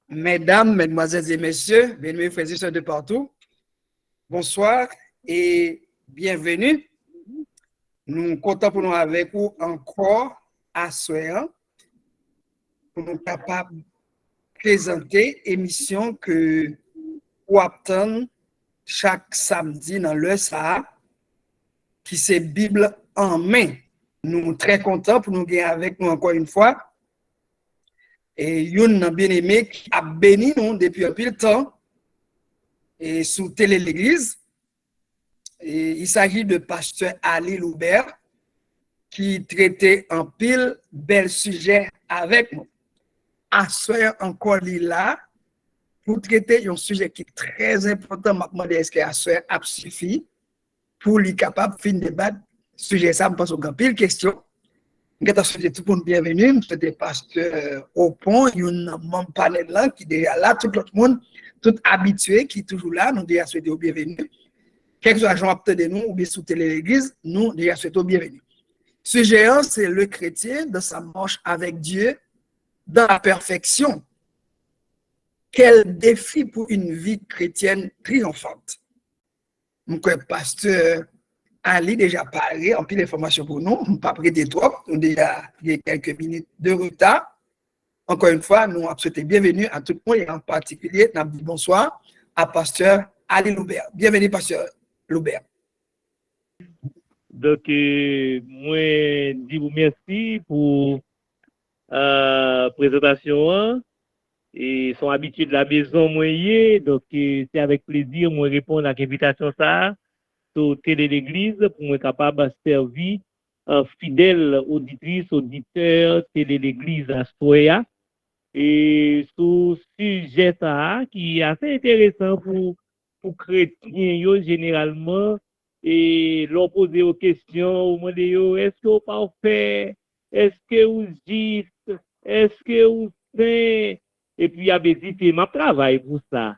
Mesdames, Mesdemoiselles et Messieurs, bien-aimés frères et sœurs de partout, bonsoir et bienvenue. Nous sommes contents pour nous avec vous encore à soir pour nous capables de présenter l'émission que vous attendez chaque samedi dans le ça qui c'est Bible en main. Nous sommes très contents pour nous gagner avec nous encore une fois. Et une bien-aimé qui a béni nous depuis un peu de temps et sous télé l'église. Et il s'agit de pasteur Ali Loubert qui traitait en pile bel sujet avec nous. À soir encore là pour traiter un sujet qui est très important. Maintenant, est-ce que à soir a suffi pour lui capable de finir débattre sujet ça, je pense au grand pile question. Je souhaite tout le monde bienvenue. Je suis pasteur au pont, il y a un membre panel là qui est déjà là, tout le monde, tout habitué qui est toujours là. Nous déjà souhaitons bienvenue. Quel que soit le genre de nous ou bien sous télé l'église, nous déjà souhaitons bienvenue. Sujet 1, c'est le chrétien dans sa marche avec Dieu dans la perfection. Quel défi pour une vie chrétienne triomphante. Mon pasteur Ali déjà parlé, en pile d'informations pour nous, on pas prêté trop, on déjà il y a quelques minutes de retard. Encore une fois, nous souhaitons bienvenue à tout le monde et en particulier, nous dit bonsoir à pasteur Ali Loubert. Bienvenue, pasteur Loubert. Donc, moi, dis vous merci pour présentation hein, et son habitude de la maison moi donc c'est avec plaisir moi répondre à l'invitation ça sur télé l'église pour moi capable de servir fidèle auditrice auditeur télé l'église à Soya et sur sujet ça qui est assez intéressant pour chrétiens yo, généralement et leur poser aux questions au monde est-ce que vous parfait est-ce que vous juste est-ce que vous saint et puis avec dit m'a travail pour ça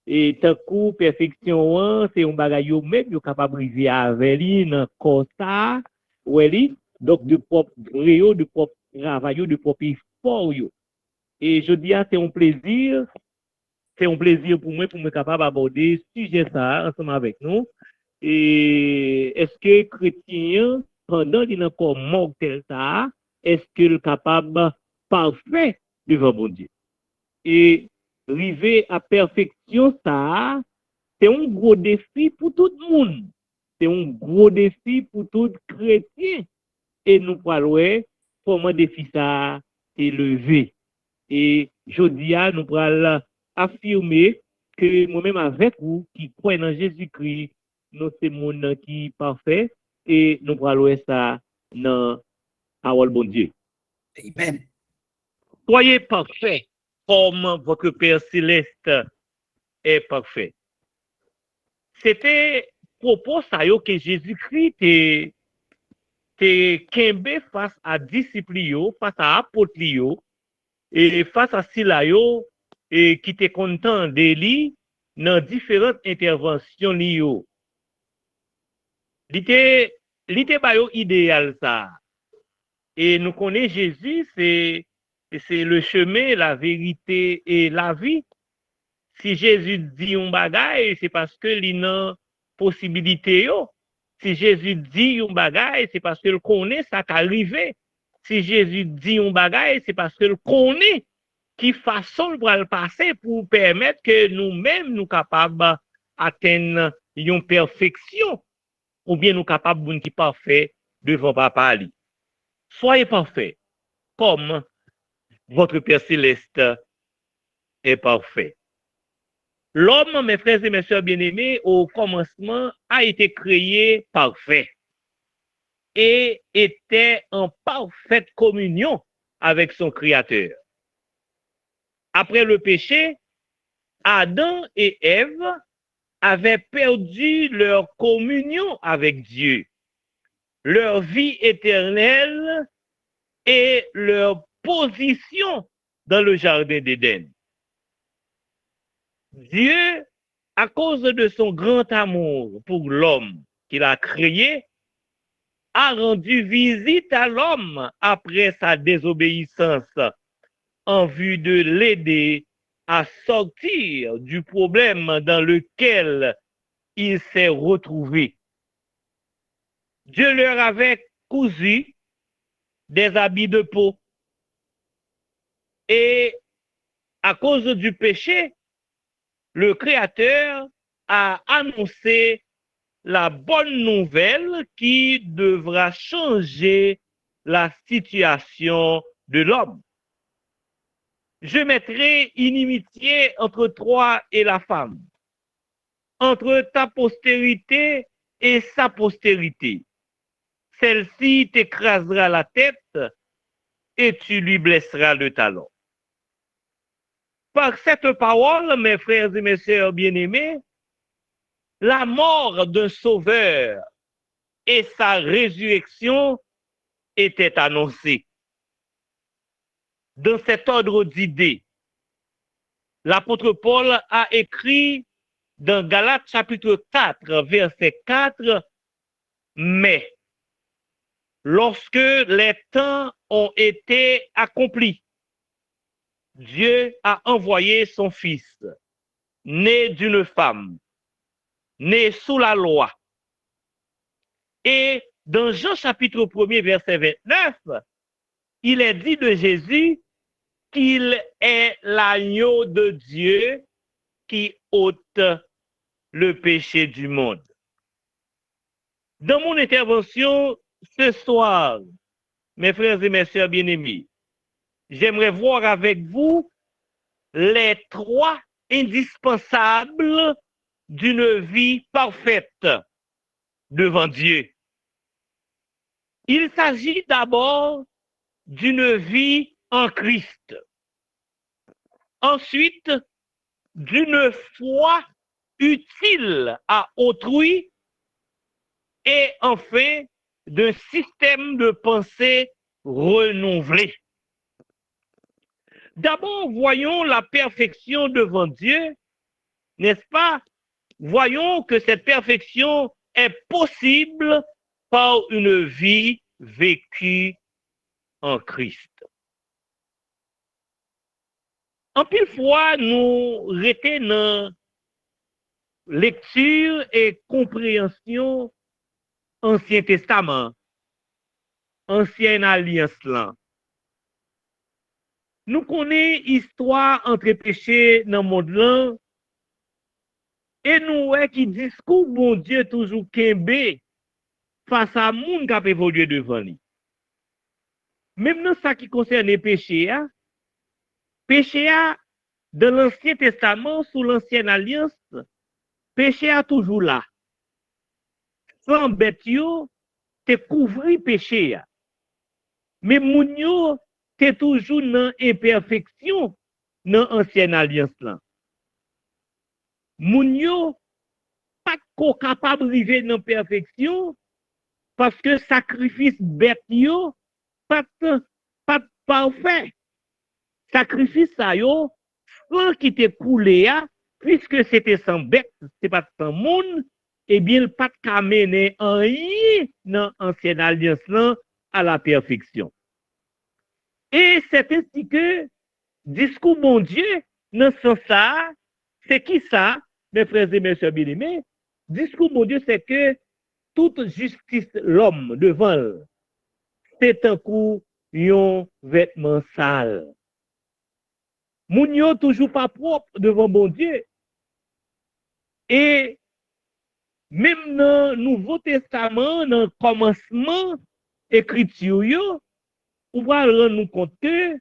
et tant coup perfection c'est un bagage yo même yo capable arriver avec lui dans corps ça donc de propre réo de propre travail de propre effort yo. Et je dis, c'est un plaisir pour moi capable d'aborder ce sujet ça ensemble avec nous. Et est-ce que chrétien, pendant qu'il est encore mortel ça, est-ce qu'il est capable parfait devant mon Dieu? Et arriver à perfection ça, c'est un gros défi pour tout le monde. C'est un gros défi pour tout chrétien. Et nous parlons comment défi ça est levé. Et jodia, nous pourrons affirmer que moi-même avec vous, qui croyons en Jésus-Christ, nous sommes monde qui est parfait et nous pourrons ça dans la parole bon Dieu. Amen. Soyez parfaits comme votre Père céleste est parfait. C'était propos ça que Jésus-Christ était kembe face à disciples, face à apôtres, et face à cela, et qui était content de lui dans différentes interventions liées. L'idée idéal ça. Et nous connaissons Jésus, c'est le chemin, la vérité et la vie. Si Jésus dit un bagage, c'est parce que il a possibilité yo. Si Jésus dit un bagage, c'est parce qu'il connaît ça qui arrivé. Si Jésus dit un bagage, c'est parce qu'il connaît qui façon pour le passer pour permettre que nous-mêmes nous capables d'atteindre une perfection ou bien nous capables d'être parfaits devant Papa. Soyez parfaits comme votre Père céleste est parfait. L'homme, mes frères et mes sœurs bien-aimés, au commencement a été créé parfait et était en parfaite communion avec son Créateur. Après le péché, Adam et Ève avaient perdu leur communion avec Dieu, leur vie éternelle et leur position dans le jardin d'Éden. Dieu, à cause de son grand amour pour l'homme qu'il a créé, a rendu visite à l'homme après sa désobéissance en vue de l'aider à sortir du problème dans lequel il s'est retrouvé. Dieu leur avait cousu des habits de peau. Et à cause du péché, le Créateur a annoncé la bonne nouvelle qui devra changer la situation de l'homme. Je mettrai inimitié entre toi et la femme, entre ta postérité et sa postérité. Celle-ci t'écrasera la tête et tu lui blesseras le talon. Par cette parole, mes frères et mes sœurs bien-aimés, la mort d'un sauveur et sa résurrection étaient annoncées. Dans cet ordre d'idées, l'apôtre Paul a écrit dans Galates chapitre 4, verset 4, mais lorsque les temps ont été accomplis, Dieu a envoyé son Fils, né d'une femme, né sous la loi. Et dans Jean chapitre 1er, verset 29, il est dit de Jésus qu'il est l'agneau de Dieu qui ôte le péché du monde. Dans mon intervention ce soir, mes frères et mes sœurs bien-aimés, j'aimerais voir avec vous les trois indispensables d'une vie parfaite devant Dieu. Il s'agit d'abord d'une vie en Christ. Ensuite, d'une foi utile à autrui. Et enfin, d'un système de pensée renouvelé. D'abord, voyons la perfection devant Dieu, n'est-ce pas? Voyons que cette perfection est possible par une vie vécue en Christ. En pile fois, nous restons dans lecture et compréhension Ancien Testament, Ancienne Alliance là. Nous connaissons l'histoire entre péchés dans le monde là, et nous voyons qui discours bon Dieu toujours kembe face à monde qui a évolué devant lui. Même dans ce qui concerne les péchés, dans l'Ancien Testament, sous l'Ancienne Alliance, péché a toujours là. Sans bête yo, te couvri péché. Mais moun yo, te toujours dans imperfection dans l'Ancienne Alliance là. Moun yo, pas capable de vivre dans perfection parce que sacrifice bête yo pas parfait. Sacrifice ça yo sans qui te coulé puisque c'était sans bête, c'est pas sans monde, eh bien il pas qu'à mener en rien dans ancienne alliance là à la perfection. Et c'est ainsi que discours mon Dieu dans ce sens ça, c'est qui ça, mes frères et mes sœurs bien-aimés? Discours mon Dieu, c'est que toute justice l'homme devant elle, c'est un coup yon vêtement sale. Moun yo toujours pas propre devant bon Dieu. Et même dans le Nouveau Testament, dans le commencement écriture yo, on va rendre nous compte que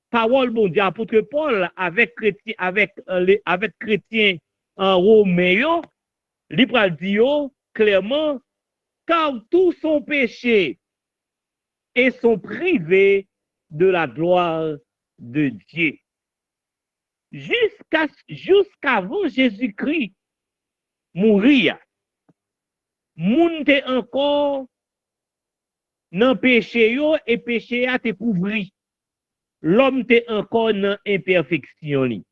parole bon Dieu apôtre Paul avec chrétien en Romain, il pral dit clairement car tous sont péchés et sont privés de la gloire de Dieu. Jusqu'avant Jésus-Christ mourir, moun te encore dans péché yo et péché a te couvri. L'homme te encore dans imperfection.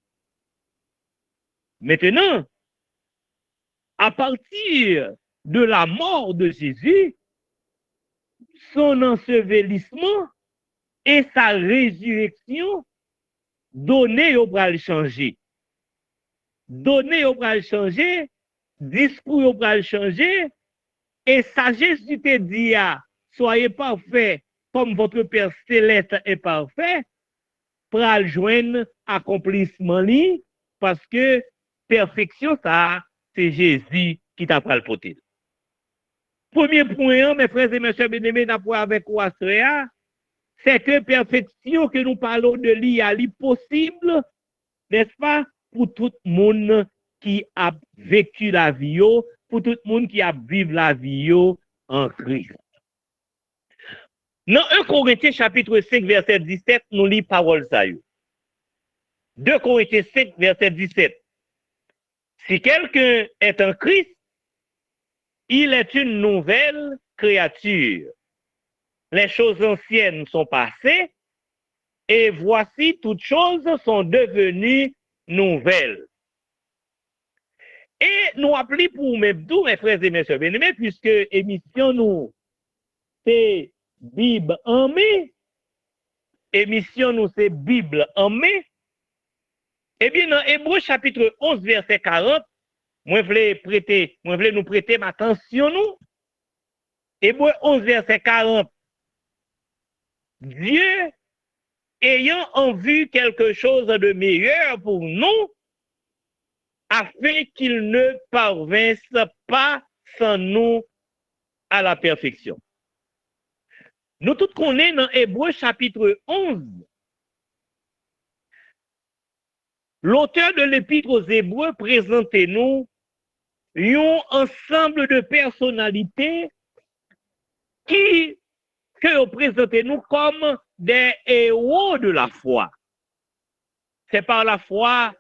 Maintenant, à partir de la mort de Jésus, son ensevelissement et sa résurrection, donner yo pral changer. Donner yo pral changer, discours yo pral changer, et sagesse tu te dit, soyez parfaits comme votre Père céleste est parfait, pral joindre accomplissement li, parce que perfection ça, c'est Jésus qui t'a pral porter. Premier point, mes frères et mes sœurs bien-aimés, avec quoi c'est que perfection que nous parlons de lui, elle est possible, n'est-ce pas, pour tout le monde qui a vécu la vie, pour tout le monde qui a vécu la vie en Christ. Dans 1 Corinthiens chapitre 5, verset 17, nous lisons parole ça. 2 Corinthiens 5, verset 17. Si quelqu'un est en Christ, il est une nouvelle créature. Les choses anciennes sont passées et voici toutes choses sont devenues nouvelles. Et nous appelons pour mes frères et mes soeurs bien-aimés, puisque émission nous, c'est Bible en mai, émission nous, c'est Bible en mai. Eh bien, dans Hébreu chapitre 11, verset 40, moi, je voulais nous prêter ma attention, nous. Hébreu 11, verset 40. Dieu, ayant en vue quelque chose de meilleur pour nous, afin qu'il ne parvinsse pas sans nous à la perfection. Nous tous connaissons dans Hébreu chapitre 11, l'auteur de l'épître aux Hébreux présente nous un ensemble de personnalités que présente nous comme des héros de la foi. C'est par la foi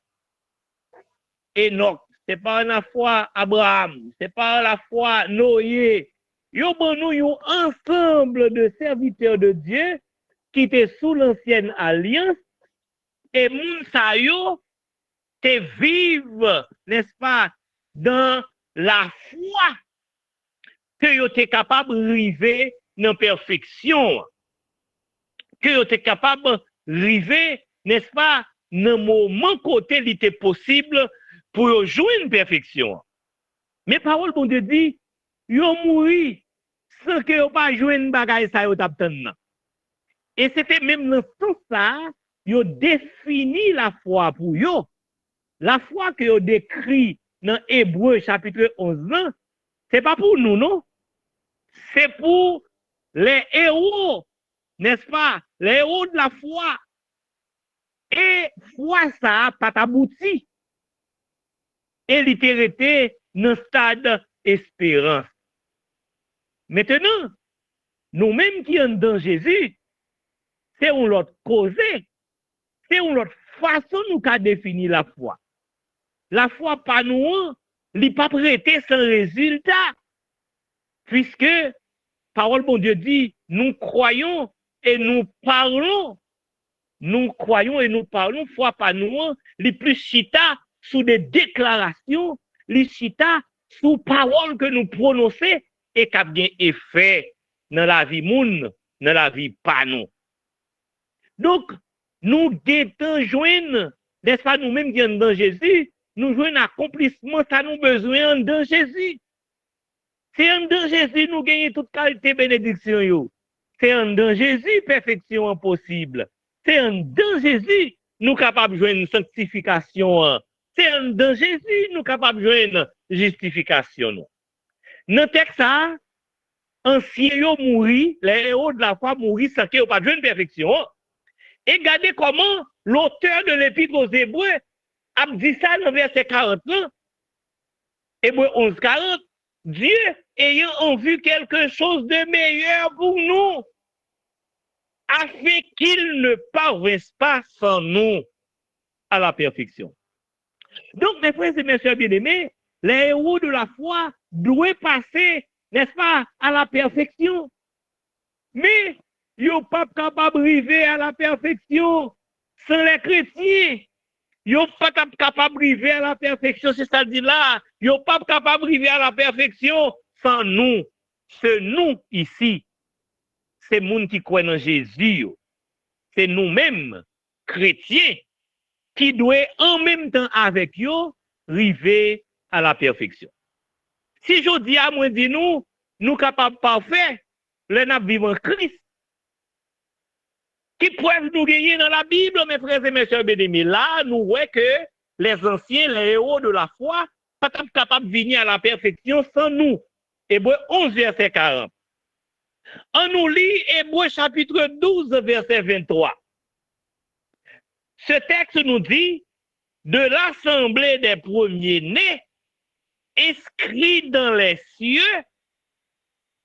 Enoch, c'est par la foi Abraham, c'est par la foi Noé. Yo bon nous un ensemble de serviteurs de Dieu qui étaient sous l'ancienne alliance et moun sa yo te vivent, n'est-ce pas, dans la foi que yo te capable d'arriver dans perfection, que yo te capable d'arriver, n'est-ce pas, dans moment côté il était possible pour jouer une perfection. Mais parole bon Dieu dit, yo mouri sans que yo pas jouer une bagaille ça yo t'abtenn. Et c'était même dans ce sens ça, yo défini la foi pour yo. La foi que yo décrit dans Hébreu chapitre 11, c'est pas pour nous, non? C'est pour les héros, n'est-ce pas? Les héros de la foi. Et foi ça pas abouti. Et littérature dans stade espérance. Maintenant, nous-mêmes qui sommes dans Jésus, c'est une autre cause, c'est une autre façon nous qu'a défini la foi. La foi pas nous, n'est pas prêté sans résultat, puisque parole bon Dieu dit, nous croyons et nous parlons. Nous croyons et nous parlons, foi pas nous, les plus chita sous des déclarations, les chita sous paroles que nous prononçons et qui a bien effet dans la vie moun, dans la vie pas nous. Donc, nous guettons joindre, n'est-ce pas, nous-mêmes qui sommes dans Jésus, nous jouons accomplissement, ça nous besoin dans Jésus. C'est en dans Jésus nous gagnons toute qualité bénédiction yo. C'est en dans Jésus perfection possible. C'est en dans Jésus nous capables de joindre une sanctification. C'est en dans Jésus nous capables de joindre une justification. Dans le texte ça, anciens yo mouri, les héros de la foi mouri sans qu'ils pas joindre perfection. Et regardez comment l'auteur de l'épître aux Hébreux a dit ça dans verset 40. Hébreux 11, 40. Dieu ayant en vue quelque chose de meilleur pour nous, afin qu'il ne parvinsse pas sans nous à la perfection. Donc, mes frères et mes sœurs bien-aimés, les héros de la foi doivent passer, n'est-ce pas, à la perfection. Mais, ils ne sont pas capables d'arriver à la perfection sans les chrétiens. Ils ne sont pas capables d'arriver à la perfection, c'est-à-dire là, ils ne sont pas capables d'arriver à la perfection sans nous. Ce nous ici, c'est les gens qui croient en Jésus. C'est nous-mêmes, chrétiens, qui doit en même temps avec eux arriver à la perfection. Si je dis à moi, dis nous capables parfaits, le nous vivons en Christ. Qui preuve nous gagner dans la Bible, mes frères et mes sœurs bien-aimés. Là, nous voyons que les anciens, les héros de la foi, pas capables de venir à la perfection sans nous. Hébreux 11, verset 40. On nous lit Hébreux chapitre 12, verset 23. Ce texte nous dit, de l'assemblée des premiers-nés, inscrit dans les cieux,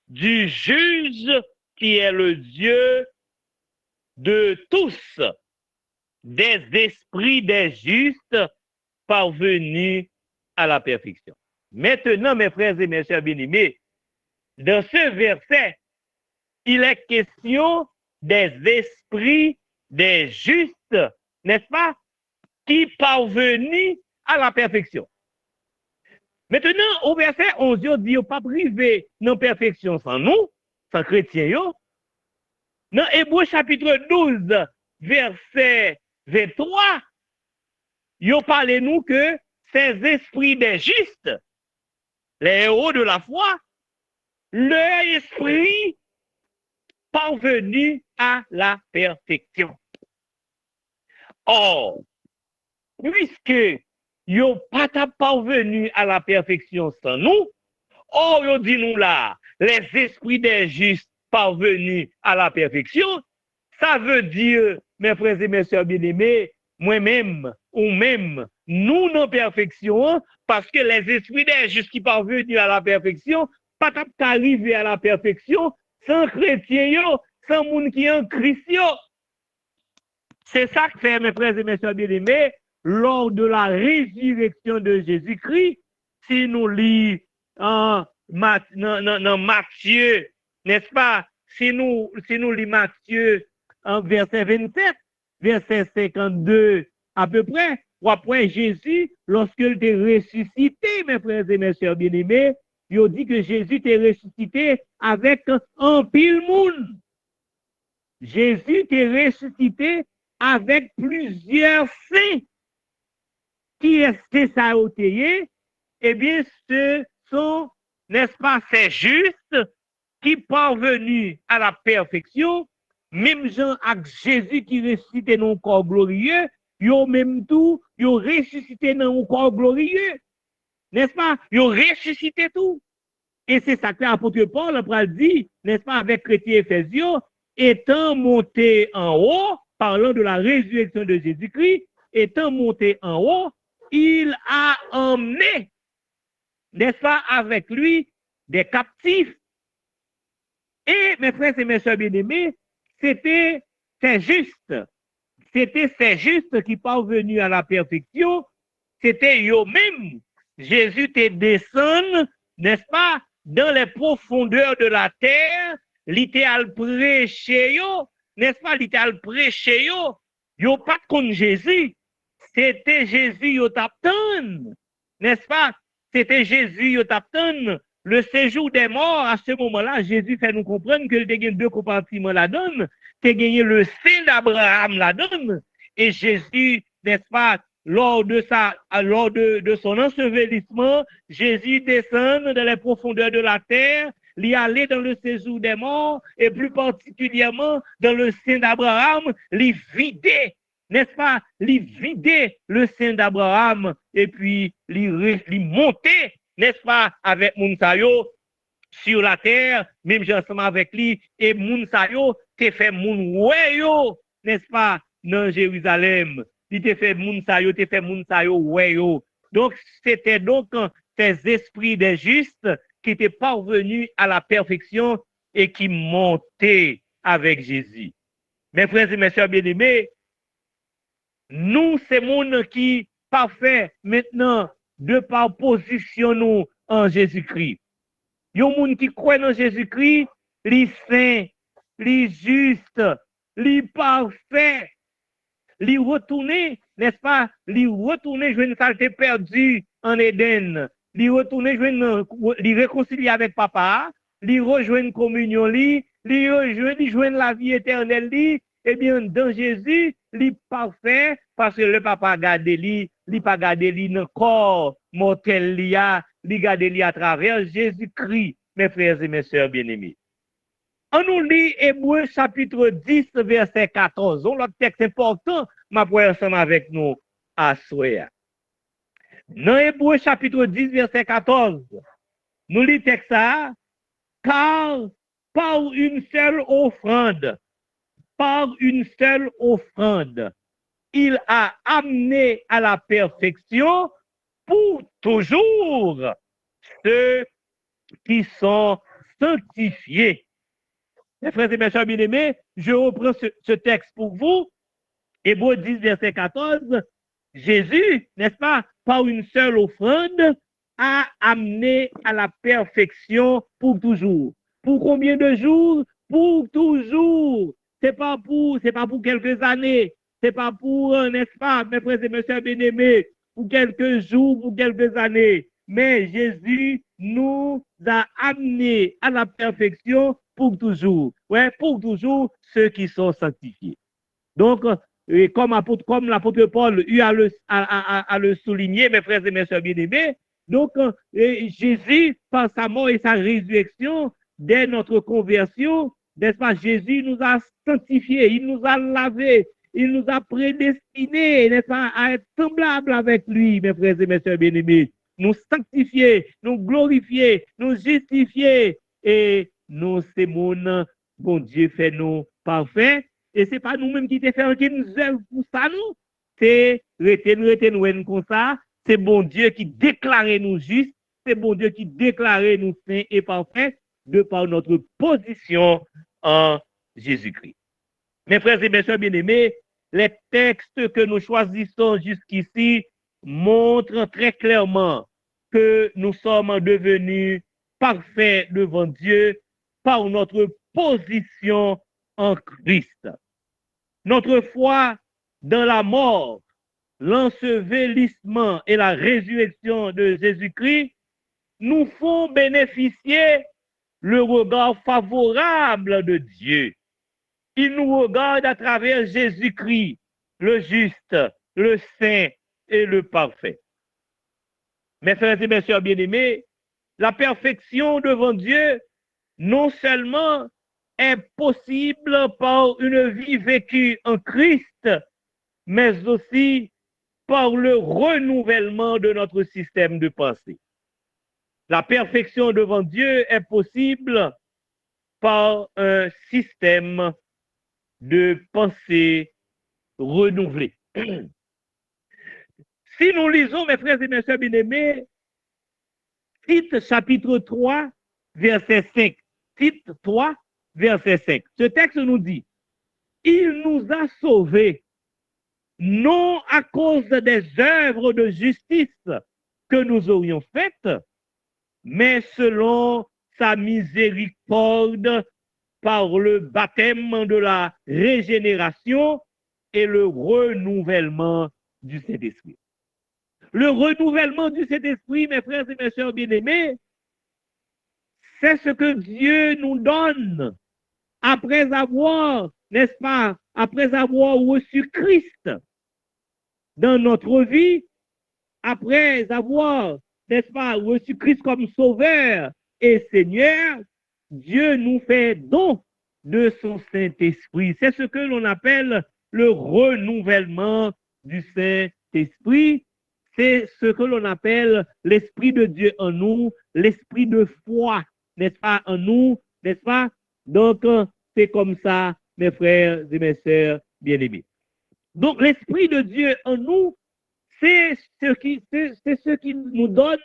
du juge qui est le Dieu de tous, des esprits des justes parvenus à la perfection. Maintenant, mes frères et mes sœurs bien-aimés, dans ce verset, il est question des esprits des justes, n'est-ce pas, qui parvenus à la perfection. Maintenant, au verset 11, il dit, pas privé dans la perfection sans nous, sans chrétiens. Dans Hébreux chapitre 12, verset 23, il parle nous que ces esprits des justes, les héros de la foi, leur esprit parvenu à la perfection. Or, puisque ils pas parvenu à la perfection sans nous, or, ils dit nous là, les esprits des justes parvenus à la perfection, ça veut dire, mes frères et mes sœurs bien-aimés, moi-même, ou même, nous, non perfection, parce que les esprits des justes qui parvenus à la perfection, pas arriver à la perfection sans chrétien, sans monde qui est en Christ. C'est ça que fait, mes frères et mes sœurs bien-aimés, lors de la résurrection de Jésus-Christ, si nous lisons en Matthieu, n'est-ce pas? Si nous lisons Matthieu en verset 27, verset 52 à peu près, ou après Jésus, lorsqu'il était ressuscité, mes frères et mes sœurs bien-aimés, il dit que Jésus était ressuscité avec un pile monde. Jésus était ressuscité avec plusieurs saints. Qui est ça eh bien, ce sont, n'est-ce pas, ces justes qui parvenus à la perfection, même Jean avec Jésus qui ressuscité dans un corps glorieux, ils ont même tout, ils ont ressuscité dans un corps glorieux. N'est-ce pas? Ils ont ressuscité tout. Et c'est ça que l'apôtre Paul a dit, n'est-ce pas, avec chrétien Éphésiens, étant monté en haut, parlant de la résurrection de Jésus-Christ, étant monté en haut, il a emmené, n'est-ce pas, avec lui, des captifs. Et mes frères et mes sœurs bien-aimés, c'était ces justes. C'était ces justes qui parvenus à la perfection. C'était eux-mêmes. Jésus te descend, n'est-ce pas, dans les profondeurs de la terre, littéral prêcher, n'est-ce pas, littéral prêcher, yo pas contre Jésus. C'était Jésus yo t'attend, n'est-ce pas? C'était Jésus yo t'attend. Le séjour des morts, à ce moment-là, Jésus fait nous comprendre que il y a deux compartiments là-dedans. Tu as gagné le sein d'Abraham là-dedans. Et Jésus, n'est-ce pas, lors de son ensevelissement, Jésus descend dans les profondeurs de la terre, il allait dans le séjour des morts, et plus particulièrement dans le sein d'Abraham, il vidait, n'est-ce pas, il vidait le sein d'Abraham, et puis il montait, n'est-ce pas, avec Mounsayo sur la terre, même ensemble avec lui, et Mounsayo te fait moun weyo, n'est-ce pas, dans Jérusalem. Il te fait Mounsayo, te fait Mounsayo weyo. Donc, c'était donc ces esprits des justes qui étaient parvenus à la perfection et qui montaient avec Jésus. Mes frères et mes sœurs bien-aimés, nous, c'est monde qui parfait maintenant de par position nous en Jésus-Christ. Il y a des gens qui croient en Jésus-Christ, les saints, les justes, les parfaits, les retourner, n'est-ce pas? Les retourner, jouer une saleté perdue en Éden, les retourner, les réconcilier avec papa, les rejoindre communion, les rejoindre la vie éternelle, eh bien, dans Jésus, il est parfait parce que le papa garde lui, il pas garde lui dans le corps mortel, il garde lui à travers Jésus-Christ, mes frères et mes sœurs bien-aimés. On nous lit Hébreux chapitre 10, verset 14. On l'autre texte important, ma pour ensemble avec nous à soir. Dans Hébreux chapitre 10, verset 14, nous lisons texte ça, car par une seule offrande, il a amené à la perfection pour toujours ceux qui sont sanctifiés. Mes frères et mes sœurs bien-aimés, je reprends ce texte pour vous. Hébreux 10, verset 14. Jésus, n'est-ce pas, par une seule offrande, a amené à la perfection pour toujours. Pour combien de jours? Pour toujours. C'est pas pour quelques années. C'est pas pour, n'est-ce pas, mes frères et mes sœurs bien-aimés, pour quelques jours, pour quelques années. Mais Jésus nous a amenés à la perfection pour toujours. Ouais, pour toujours ceux qui sont sanctifiés. Donc, et comme l'apôtre Paul eut à le souligner, mes frères et mes sœurs bien-aimés, donc Jésus, par sa mort et sa résurrection, dès notre conversion, n'est-ce pas, Jésus nous a sanctifiés, il nous a lavés, il nous a prédestinés, n'est-ce pas, à être semblables avec lui, mes frères et mes sœurs bien-aimés, nous sanctifier, nous glorifier, nous justifier, et nous, c'est mon bon Dieu fait nous parfaits. Et ce n'est pas nous-mêmes qui te faisons une œuvre pour ça, nous. C'est nous comme ça. C'est bon Dieu qui déclare nous justes. C'est bon Dieu qui déclare nous saints et parfaits de par notre position en Jésus-Christ. Mes frères et mes sœurs bien-aimés, les textes que nous choisissons jusqu'ici montrent très clairement que nous sommes devenus parfaits devant Dieu par notre position en Christ. Notre foi dans la mort, l'ensevelissement et la résurrection de Jésus-Christ nous font bénéficier le regard favorable de Dieu. Il nous regarde à travers Jésus-Christ, le juste, le saint et le parfait. Mes frères et mes sœurs bien-aimés, la perfection devant Dieu non seulement est possible par une vie vécue en Christ, mais aussi par le renouvellement de notre système de pensée. La perfection devant Dieu est possible par un système de pensée renouvelé. Si nous lisons, mes frères et mes sœurs bien-aimés, Tite chapitre 3, verset 5. Tite 3, verset 5. Ce texte nous dit, il nous a sauvés, non à cause des œuvres de justice que nous aurions faites, mais selon sa miséricorde par le baptême de la régénération et le renouvellement du Saint-Esprit. Le renouvellement du Saint-Esprit, mes frères et mes sœurs bien-aimés, c'est ce que Dieu nous donne après avoir, n'est-ce pas, après avoir reçu Christ dans notre vie, après avoir, n'est-ce pas, reçu Christ comme Sauveur et Seigneur, Dieu nous fait don de son Saint-Esprit. C'est ce que l'on appelle le renouvellement du Saint-Esprit. C'est ce que l'on appelle l'Esprit de Dieu en nous, l'Esprit de foi, n'est-ce pas, en nous, n'est-ce pas? Donc, c'est comme ça, mes frères et mes sœurs bien-aimés. Donc, l'Esprit de Dieu en nous, c'est ce qui nous donne,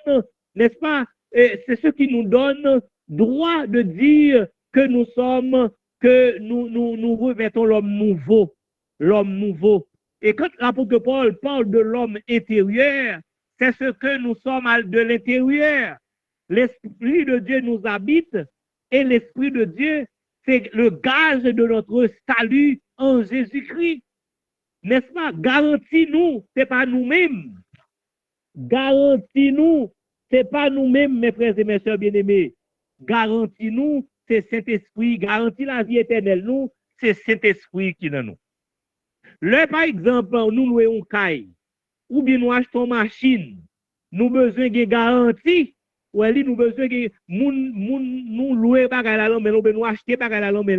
n'est-ce pas? C'est ce qui nous donne droit de dire que nous sommes, que nous revêtons l'homme nouveau, l'homme nouveau. Et quand l'apôtre Paul parle de l'homme intérieur, c'est ce que nous sommes de l'intérieur. L'Esprit de Dieu nous habite et l'Esprit de Dieu, c'est le gage de notre salut en Jésus-Christ. N'est-ce pas? Garantis-nous, ce n'est pas nous-mêmes. Garantis-nous, ce n'est pas nous-mêmes, mes frères et mes sœurs bien-aimés. Garantis-nous, c'est Saint-Esprit, garantis la vie éternelle, nous, c'est Saint-Esprit qui est dans nous. Là, par exemple, nous louons un caille, ou bien nous achetons une machine, nous besoin de garantie, ou nous besoin de nous louer par la langue, mais nous acheter par la langue,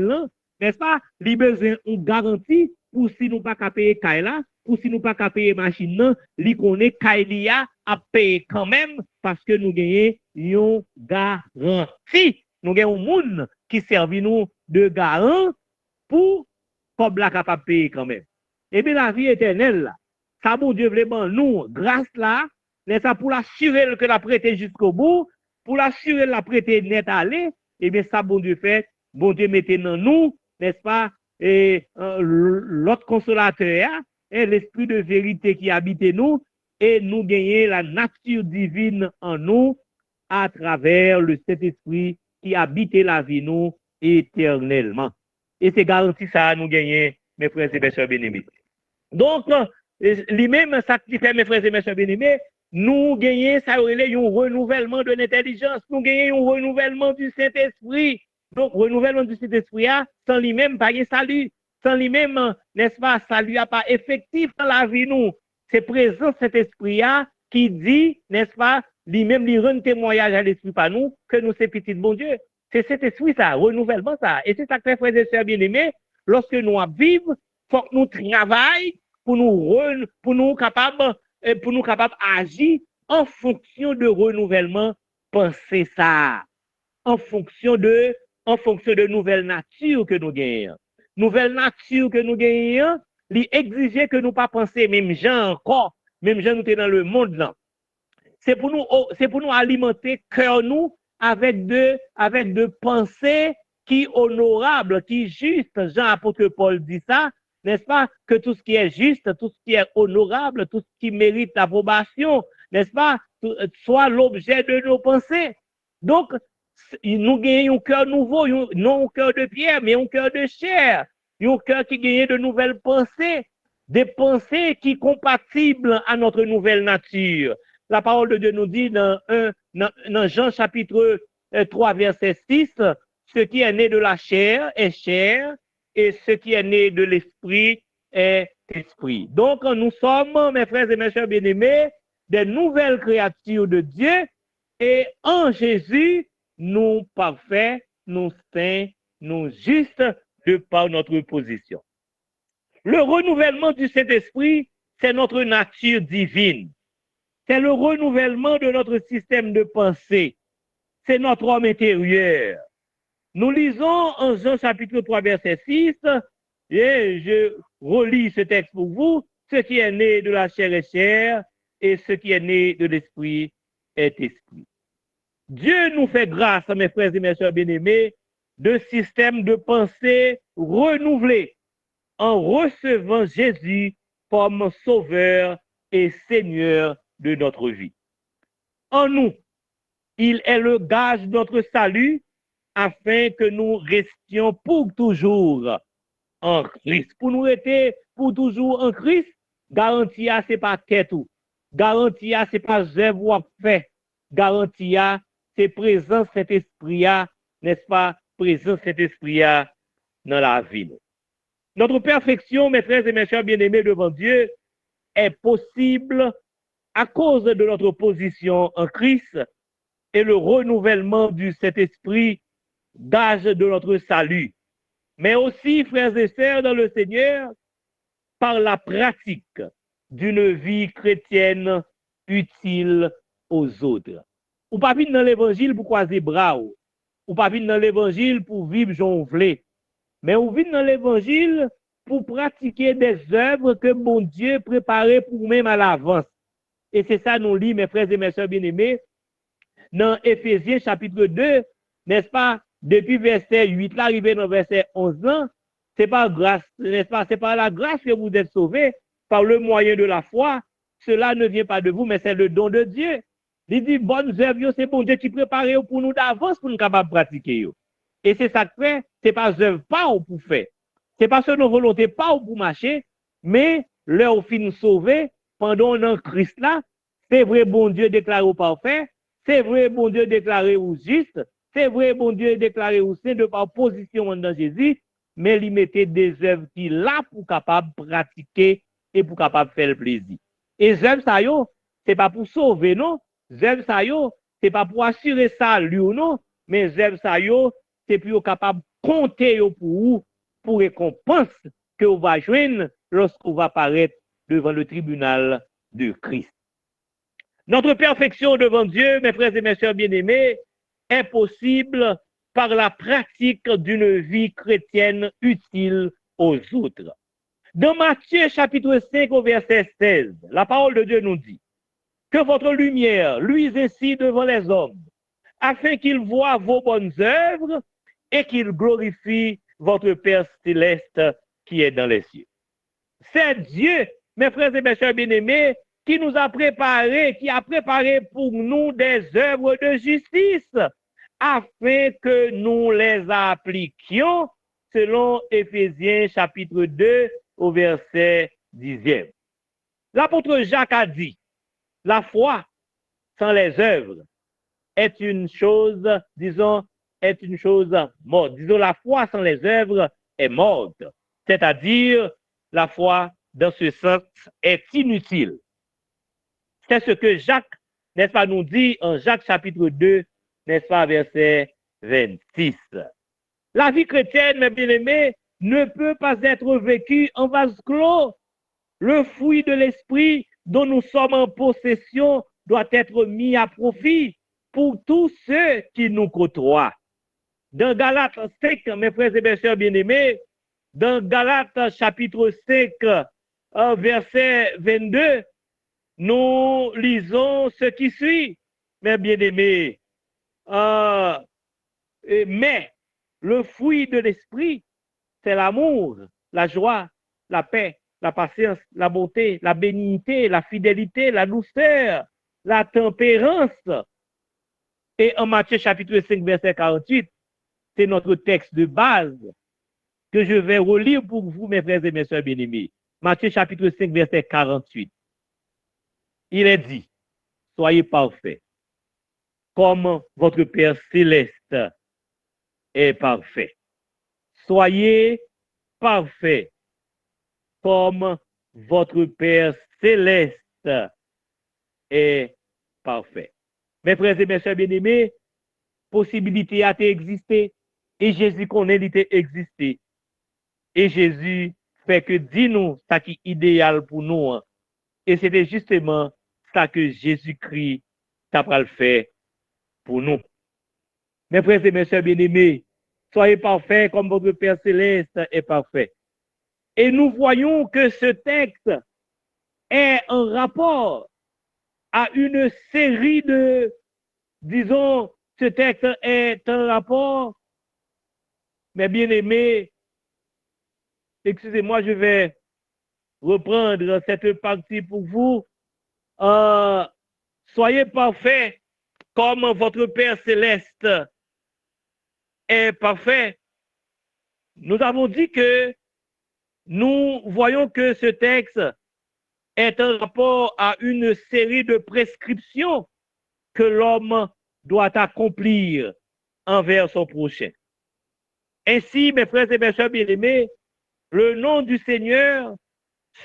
n'est-ce pas? Nous besoin une garantie pour si nous pas qu'à payer caille là, pour si nous pas qu'à payer machine là, li connaît caille à payer quand même parce que nous gagnons une garantie. Nous gagnons un monde qui servi nous de garant pour comme la capable payer quand même. Et bien la vie éternelle là, ça bon Dieu vraiment nous grâce là, n'est ça pour l'assurer que la prêter jusqu'au bout, pour l'assurer la prêter net aller, et bien ça bon Dieu fait, bon Dieu mettez dans nous, n'est-ce pas, et l'autre consolateur est l'esprit de vérité qui habite nous et nous gagner la nature divine en nous à travers le Saint-Esprit qui habite la vie nous éternellement. Et c'est garanti ça nous gagner, mes frères et mes sœurs bien-aimés. Donc, lui-même, ça qui fait, mes frères et mes sœurs bien-aimés, nous gagnons, ça relève un renouvellement de l'intelligence, nous gagnons un renouvellement du Saint-Esprit. Donc, renouvellement du Saint-Esprit, sans lui-même, pas de salut. Sans lui-même, n'est-ce pas, salut n'a pas effectif dans la vie, nous. C'est présent cet esprit qui dit, n'est-ce pas, lui-même, lui rend témoignage à l'esprit par nous, que nous sommes petits de bon Dieu. C'est cet esprit, ça, renouvellement, ça. Et c'est ça que, frères et sœurs bien-aimés, lorsque nous vivons, il faut que nous travaillions pour nous capables d'agir en fonction de renouvellement, penser ça, en fonction de nouvelle nature que nous gagnons. Nouvelle nature que nous gagnons, lui exiger que nous pas penser même gens encore, même gens nous sommes dans le monde là. C'est pour nous alimenter cœur nous avec de pensées qui honorables, qui justes. Jean apôtre Paul dit ça, n'est-ce pas, que tout ce qui est juste, tout ce qui est honorable, tout ce qui mérite l'approbation, n'est-ce pas, soit l'objet de nos pensées. Donc, nous gagnons un cœur nouveau, non un cœur de pierre, mais un cœur de chair, un cœur qui gagne de nouvelles pensées, des pensées qui sont compatibles à notre nouvelle nature. La parole de Dieu nous dit dans Jean chapitre 3, verset 6, ce qui est né de la chair est chair, et ce qui est né de l'esprit est esprit. Donc, nous sommes, mes frères et mes sœurs bien-aimés, des nouvelles créatures de Dieu, et en Jésus, nous parfaits, nous saints, nous justes de par notre position. Le renouvellement du Saint-Esprit, c'est notre nature divine. C'est le renouvellement de notre système de pensée. C'est notre homme intérieur. Nous lisons en Jean chapitre 3, verset 6, et je relis ce texte pour vous, ce qui est né de la chair est chair, et ce qui est né de l'esprit est esprit. Dieu nous fait grâce, mes frères et mes sœurs bien-aimés, de système de pensée renouvelé en recevant Jésus comme sauveur et Seigneur de notre vie. En nous, il est le gage de notre salut afin que nous restions pour toujours en Christ. Pour nous rester pour toujours en Christ, garantie à c'est pas tête ou, garantie à c'est pas œuvre fait, garantie à c'est présence cet esprit, n'est-ce pas, présence cet esprit dans la vie. Notre perfection, mes frères et mes sœurs bien-aimés devant Dieu, est possible à cause de notre position en Christ et le renouvellement du Saint-Esprit, gage de notre salut. Mais aussi, frères et sœurs dans le Seigneur, par la pratique d'une vie chrétienne utile aux autres. Ou pas venir dans l'évangile pour croiser bras, ou pas venir dans l'évangile pour vivre jonglé, mais ou venir dans l'évangile pour pratiquer des œuvres que mon Dieu préparait pour nous-mêmes à l'avance. Et c'est ça nous lit, mes frères et mes sœurs bien-aimés, dans Éphésiens chapitre 2, n'est-ce pas, depuis verset 8 là, arrivé dans verset 11 là, c'est pas grâce, n'est-ce pas, c'est par la grâce que vous êtes sauvés, par le moyen de la foi. Cela ne vient pas de vous, mais c'est le don de Dieu. Il dit, bonnes œuvres, c'est bon Dieu qui prépare pour nous d'avance pour nous capables de pratiquer. Et c'est ça que fait, c'est pas œuvre pas pour faire. C'est pas selon volonté pas pour marcher, mais leur fin sauvé pendant dans Christ là, c'est vrai bon Dieu déclaré au parfait, c'est vrai bon Dieu déclaré au juste, c'est vrai bon Dieu déclaré au saint de par position dans Jésus, mais il mettait des œuvres qui là pour capable pratiquer et pour capable faire le plaisir. Et les œuvres ça yo, c'est pas pour sauver non, les œuvres ça yo, c'est pas pour assurer salut non, mais les œuvres ça yo, c'est pour capable compter yo pour récompense que vous va joindre lorsqu'on va apparaître devant le tribunal de Christ. Notre perfection devant Dieu, mes frères et mes sœurs bien-aimés, est possible par la pratique d'une vie chrétienne utile aux autres. Dans Matthieu chapitre 5 au verset 16, la parole de Dieu nous dit que votre lumière luise ainsi devant les hommes, afin qu'ils voient vos bonnes œuvres et qu'ils glorifient votre Père céleste qui est dans les cieux. C'est Dieu, mes frères et mes sœurs bien-aimés, qui nous a préparé, qui a préparé pour nous des œuvres de justice, afin que nous les appliquions selon Éphésiens chapitre 2 au verset 10e. L'apôtre Jacques a dit, la foi sans les œuvres est une chose, disons, est une chose morte. Disons, la foi sans les œuvres est morte. C'est-à-dire, la foi, dans ce sens, est inutile. C'est ce que Jacques, n'est-ce pas, nous dit en Jacques chapitre 2, n'est-ce pas, verset 26. La vie chrétienne, mes bien-aimés, ne peut pas être vécue en vase clos. Le fruit de l'esprit dont nous sommes en possession doit être mis à profit pour tous ceux qui nous côtoient. Dans Galates 5, mes frères et mes sœurs bien-aimés, dans Galates chapitre 5, verset 22, nous lisons ce qui suit, mes bien-aimés. Mais le fruit de l'esprit, c'est l'amour, la joie, la paix, la patience, la bonté, la bénignité, la fidélité, la douceur, la tempérance. Et en Matthieu chapitre 5, verset 48, c'est notre texte de base que je vais relire pour vous, mes frères et mes sœurs bien-aimés. Matthieu chapitre 5, verset 48. Il est dit, soyez parfaits, comme votre Père céleste est parfait. Soyez parfaits, comme votre Père céleste est parfait. Mes frères et mes sœurs bien-aimés, possibilité a existé et Jésus connaît l'idée existé. Et Jésus fait que dis-nous ça qui est idéal pour nous. Et c'était justement ça que Jésus-Christ t'a le fait pour nous. Mes frères et mes sœurs bien-aimés, soyez parfaits comme votre Père céleste est parfait. Et nous voyons que ce texte est en rapport à une série de, disons, ce texte est en rapport, mes bien-aimés, excusez-moi, je vais reprendre cette partie pour vous. Soyez parfaits comme votre Père céleste est parfait. Nous avons dit que nous voyons que ce texte est en rapport à une série de prescriptions que l'homme doit accomplir envers son prochain. Ainsi, mes frères et mes sœurs bien-aimés, le nom du Seigneur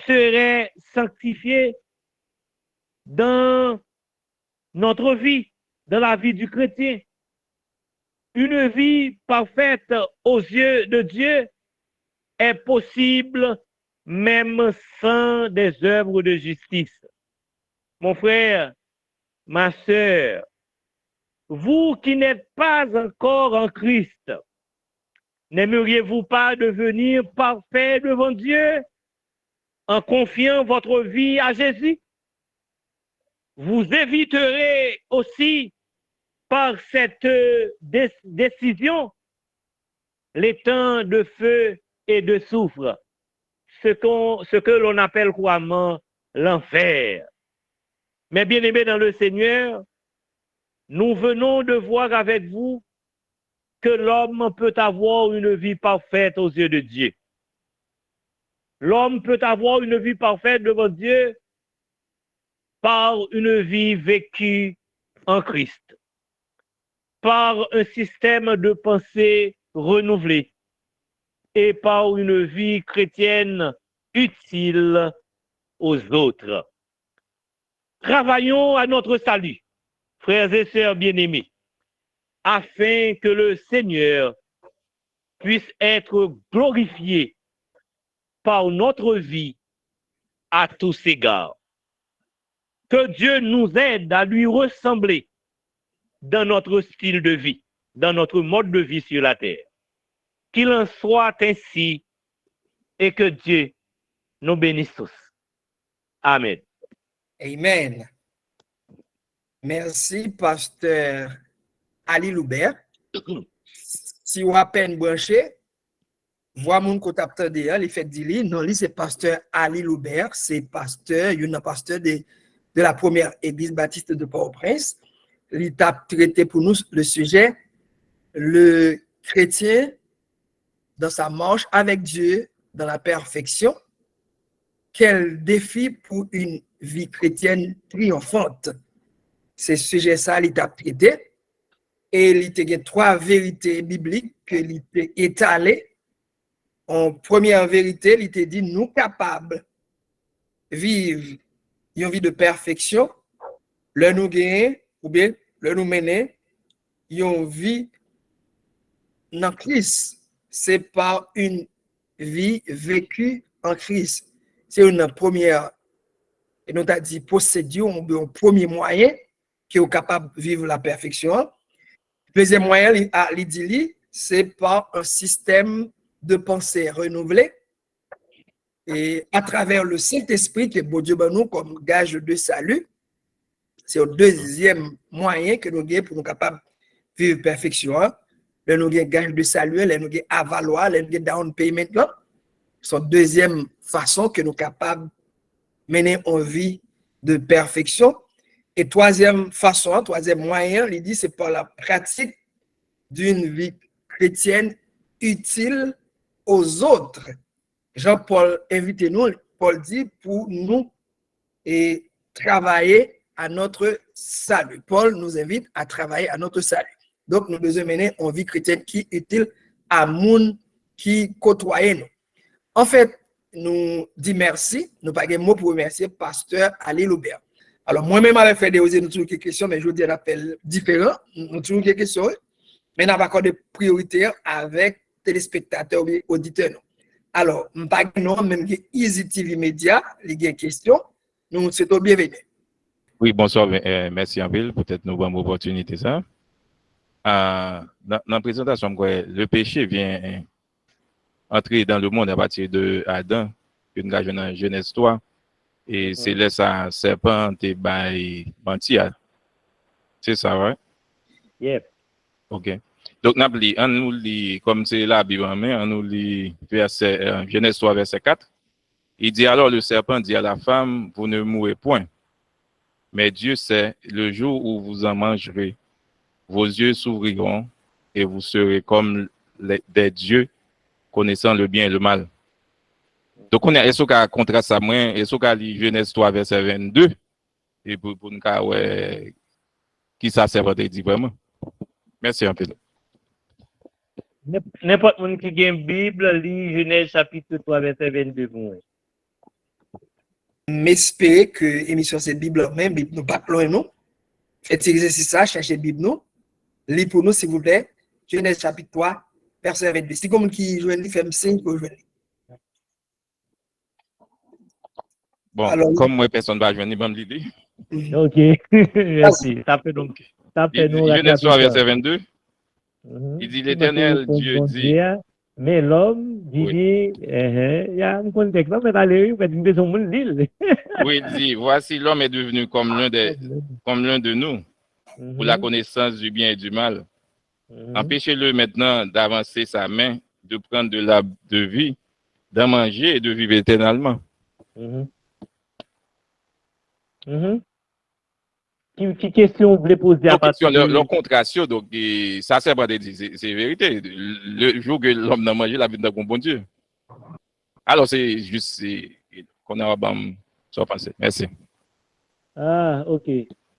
serait sanctifié dans notre vie, dans la vie du chrétien. Une vie parfaite aux yeux de Dieu est possible même sans des œuvres de justice. Mon frère, ma sœur, vous qui n'êtes pas encore en Christ, n'aimeriez-vous pas devenir parfait devant Dieu en confiant votre vie à Jésus? Vous éviterez aussi par cette décision les temps de feu et de soufre, ce que l'on appelle couramment l'enfer. Mais bien aimés dans le Seigneur, nous venons de voir avec vous que l'homme peut avoir une vie parfaite aux yeux de Dieu. L'homme peut avoir une vie parfaite devant Dieu par une vie vécue en Christ, par un système de pensée renouvelé, et par une vie chrétienne utile aux autres. Travaillons à notre salut, frères et sœurs bien-aimés, afin que le Seigneur puisse être glorifié par notre vie à tous égards. Que Dieu nous aide à lui ressembler dans notre style de vie, dans notre mode de vie sur la terre. Qu'il en soit ainsi et que Dieu nous bénisse tous. Amen. Amen. Merci, pasteur Ali Loubert. Si vous avez peine branché, voix mon côté attendé, il fait dire, non, lui c'est pasteur Ali Loubert, c'est pasteur, il est un pasteur de la première église baptiste de Port-au-Prince. Il a traité pour nous le sujet, le chrétien dans sa marche avec Dieu dans la perfection. Quel défi pour une vie chrétienne triomphante. C'est ce sujet ça, il a traité. Et il y a 3 vérités bibliques que il a étalées. En première vérité, il t'a dit, nous capables de vivre une vie de perfection, le nous gagner, ou bien le nous mener, une vie dans Christ. C'est pas une vie vécue en Christ. C'est une première, et nous t'a dit, procédure, un premier moyen qui est capable de vivre la perfection. Deuxième moyen, il dit, c'est pas un système de pensée renouvelé et à travers le Saint-Esprit que bon Dieu nous comme gage de salut. C'est le deuxième moyen que nous avons pour nous capables de vivre perfection. Là, nous avons gage de salut, là, nous avons avaloir, là, nous avons down payment. C'est la deuxième façon que nous sommes capables de mener une vie de perfection. Et troisième façon, troisième moyen, il dit, c'est par la pratique d'une vie chrétienne utile aux autres. Jean-Paul invite nous, Paul dit, pour nous et travailler à notre salut. Paul nous invite à travailler à notre salut. Donc, nous devons mener une vie chrétienne qui est utile à monde qui côtoie nous. En fait, nous disons merci. Nous n'avons pas de mots pour remercier pasteur Ali Loubert. Alors, moi-même, j'avais fait nous toujours quelques questions, mais je vous dis un appel différent. Nous toujours quelques questions, mais nous n'avons pas encore de priorité avec téléspectateurs ou auditeurs. Alors, je ne sais pas même Easy TV Media, les questions. Nous souhaitons bienvenue. Oui, bonsoir, merci en ville. Peut-être nous avons une opportunité ça. Dans la présentation, le péché vient entrer dans le monde à partir de Adam, une dans Genèse 3, et c'est là ça serpent et mentir. C'est ça, ouais? Yep. OK. Donc, on nous lit, comme c'est la Bible en main, on nous lit verset, Genèse 3, verset 4. Il dit alors, le serpent dit à la femme, vous ne mourrez point. Mais Dieu sait, le jour où vous en mangerez, vos yeux s'ouvriront et vous serez comme des dieux, connaissant le bien et le mal. Donc, on a est-ce qu'à contraste ça, moi, est-ce qu'à lire Genèse 3, verset 22, et pour nous dire, ouais, qui ça servent dit vraiment. Merci un peu. N'importe qui a une Bible, lit Genèse chapitre 3, verset 22 pour moi. M'espérer que l'émission c'est Bible même, Bible nous pas loin nous. Faites exercice ça, cherchez Bible nous. Lis pour nous s'il vous plaît. Genèse chapitre 3, verset 22. Si comme qui joue une fait signe pour jouer. Bon, alors, comme moi personne va joindre bon l'idée. OK. Merci. Ça fait donc Genèse 3 verset 22. Il dit l'Éternel Dieu dit. Mais l'homme dit, il y a un contexte, mais allez, oui, il dit, voici l'homme est devenu comme l'un de nous, pour la connaissance du bien et du mal. Empêchez-le maintenant d'avancer sa main, de prendre de l'arbre de vie, d'en manger et de vivre éternellement. Quelle question vous voulez poser à partir de... Le contraction, donc, ça c'est pas de dire, c'est vérité. Le jour que l'homme n'a mangé, la vie d'un bon Dieu. Alors, c'est juste qu'on a ça pensé. Merci. Ah, OK.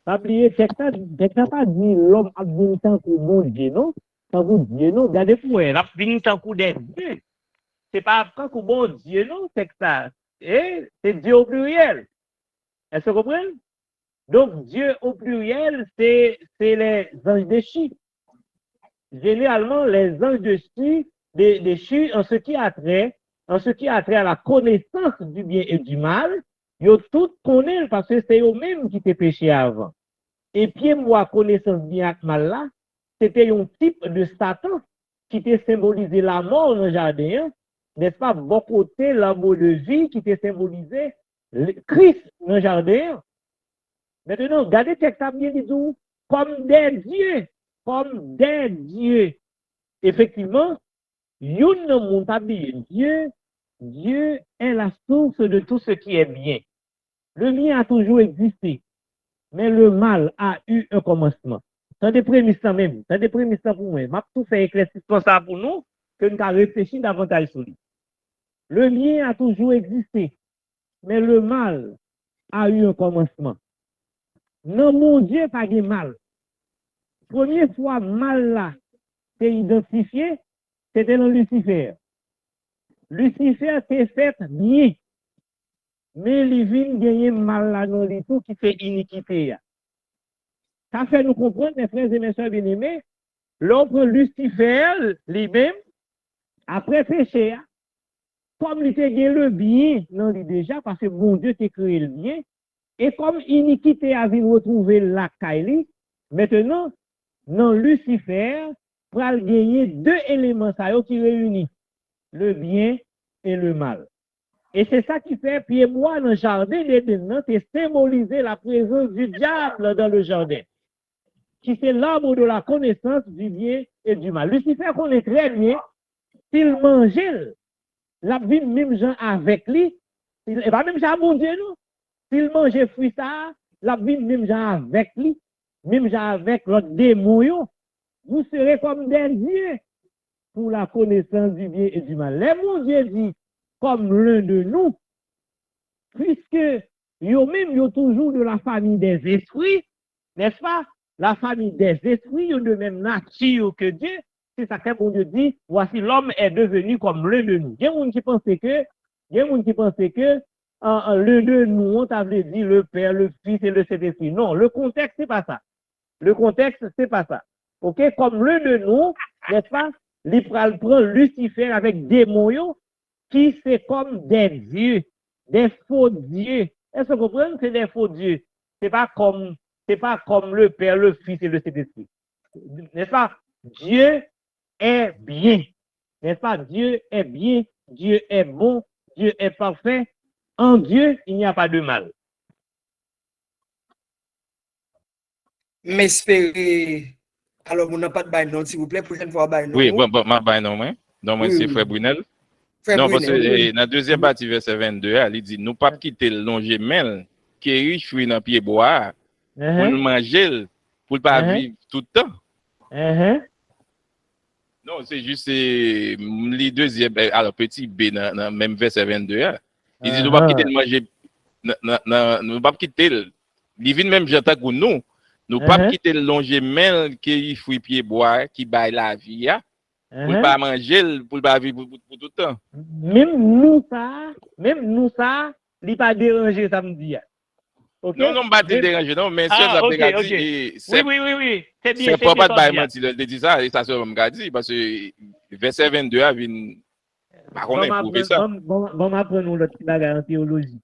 Pas oublier, texte pas dit l'homme a vu tant que bon Dieu, non? Tant que Dieu, non? Regardez pour elle, a vu tant que des dieux. c'est pas Franck ou bon Dieu, non, c'est que ça. Et c'est Dieu au pluriel. Est-ce que vous comprenez? Donc, Dieu au pluriel, c'est les anges déchus. Généralement, les anges déchus, en ce qui a trait à la connaissance du bien et du mal, ils tout connaissent parce que c'est eux-mêmes qui étaient péchés avant. Et puis, moi, connaissance bien et mal là, c'était un type de Satan qui était symbolisé la mort dans le jardin, n'est-ce pas? Bon côté, l'amour de vie qui était symbolisé Christ dans le jardin. Maintenant, regardez ce que ça bien dit tout, comme des dieux. Comme des dieux. Effectivement, Dieu est la source de tout ce qui est bien. Le bien a toujours existé, mais le mal a eu un commencement. C'est des prémices même, c'est des prémices pour moi. Je vais tout faire éclaircissement ça pour nous, que nous avons réfléchi davantage sur lui. Le bien a toujours existé, mais le mal a eu un commencement. Non, mon Dieu, pas de mal. Première fois, mal là, c'est identifié, c'était dans Lucifer. Lucifer s'est fait bien, mais il vient gagner mal là dans les tout qui fait iniquité. Ça fait nous comprendre, mes frères et mes soeurs bien-aimés, l'autre Lucifer, lui-même, après péché, comme il était le bien, non, lui déjà, parce que bon Dieu t'a créé le bien, et comme iniquité a vu retrouver la Kaili, maintenant, non, Lucifer, pour gagner deux éléments qui réunissent le bien et le mal. Et c'est ça qui fait, puis moi, dans le jardin d'Éden, c'est symboliser la présence du diable dans le jardin, qui c'est l'arbre de la connaissance du bien et du mal. Lucifer connaît très bien, s'il mangeait, la vie même gens avec lui, et pas même ça, mon Dieu, non? S'il mangeait fruit ça, la vie même gens avec lui, même gens avec l'autre démon, vous serez comme des dieux pour la connaissance du bien et du mal. Les mon Dieu dit, comme l'un de nous, puisque eux-mêmes, ils toujours de la famille des esprits, n'est-ce pas? La famille des esprits, ils ont de même nature que Dieu. C'est ça que bon Dieu dit, voici l'homme est devenu comme l'un de nous. Il y a des gens qui pensaient que, l'un de nous, on t'avait dit le Père, le Fils et le Saint-Esprit. Non, le contexte, c'est pas ça. Le contexte, c'est pas ça. OK? Comme l'un de nous, n'est-ce pas? Il prend Lucifer avec des moyens qui c'est comme des dieux, des faux dieux. Est-ce que vous comprenez? C'est des faux dieux. C'est pas comme le Père, le Fils et le Saint-Esprit. N'est-ce pas? Dieu est bien. N'est-ce pas? Dieu est bien. Dieu est bon. Dieu est parfait. En Dieu, il n'y a pas de mal. Mais espérez. Alors, on n'a pas de bail, non, s'il vous plaît, prochaine fois, bail, non. Oui, bon, ma bail, non, moi. Non, moi, c'est Frère Brunel. Non, parce que dans la deuxième partie, verset 22, il dit, nous pas quitter le longémel qui est riche, fruit dans pied bois, pour nous manger, pour ne pas vivre tout le temps. Non, c'est juste les deuxième, alors petit B dans même verset 22, il dit, nous pas quitter le manger, nous pas quitter le, il vient même j'entends que nous pas quitter le longémel qui est fruit pied bois, qui baille la vie, pour ne pas manger, pour ne pas vivre pour tout le temps. Même nous ça, il n'est pas dérangé samedi. Okay? Non, pas déranger, non, mais ça okay. dit, oui, c'est bien. C'est pas de bail mentir, il dit ça, et ça se me dit, parce que verset 22 a vient, par contre, il prouve ça. Bon, m'apprendre l'autre petit bagage en théologie.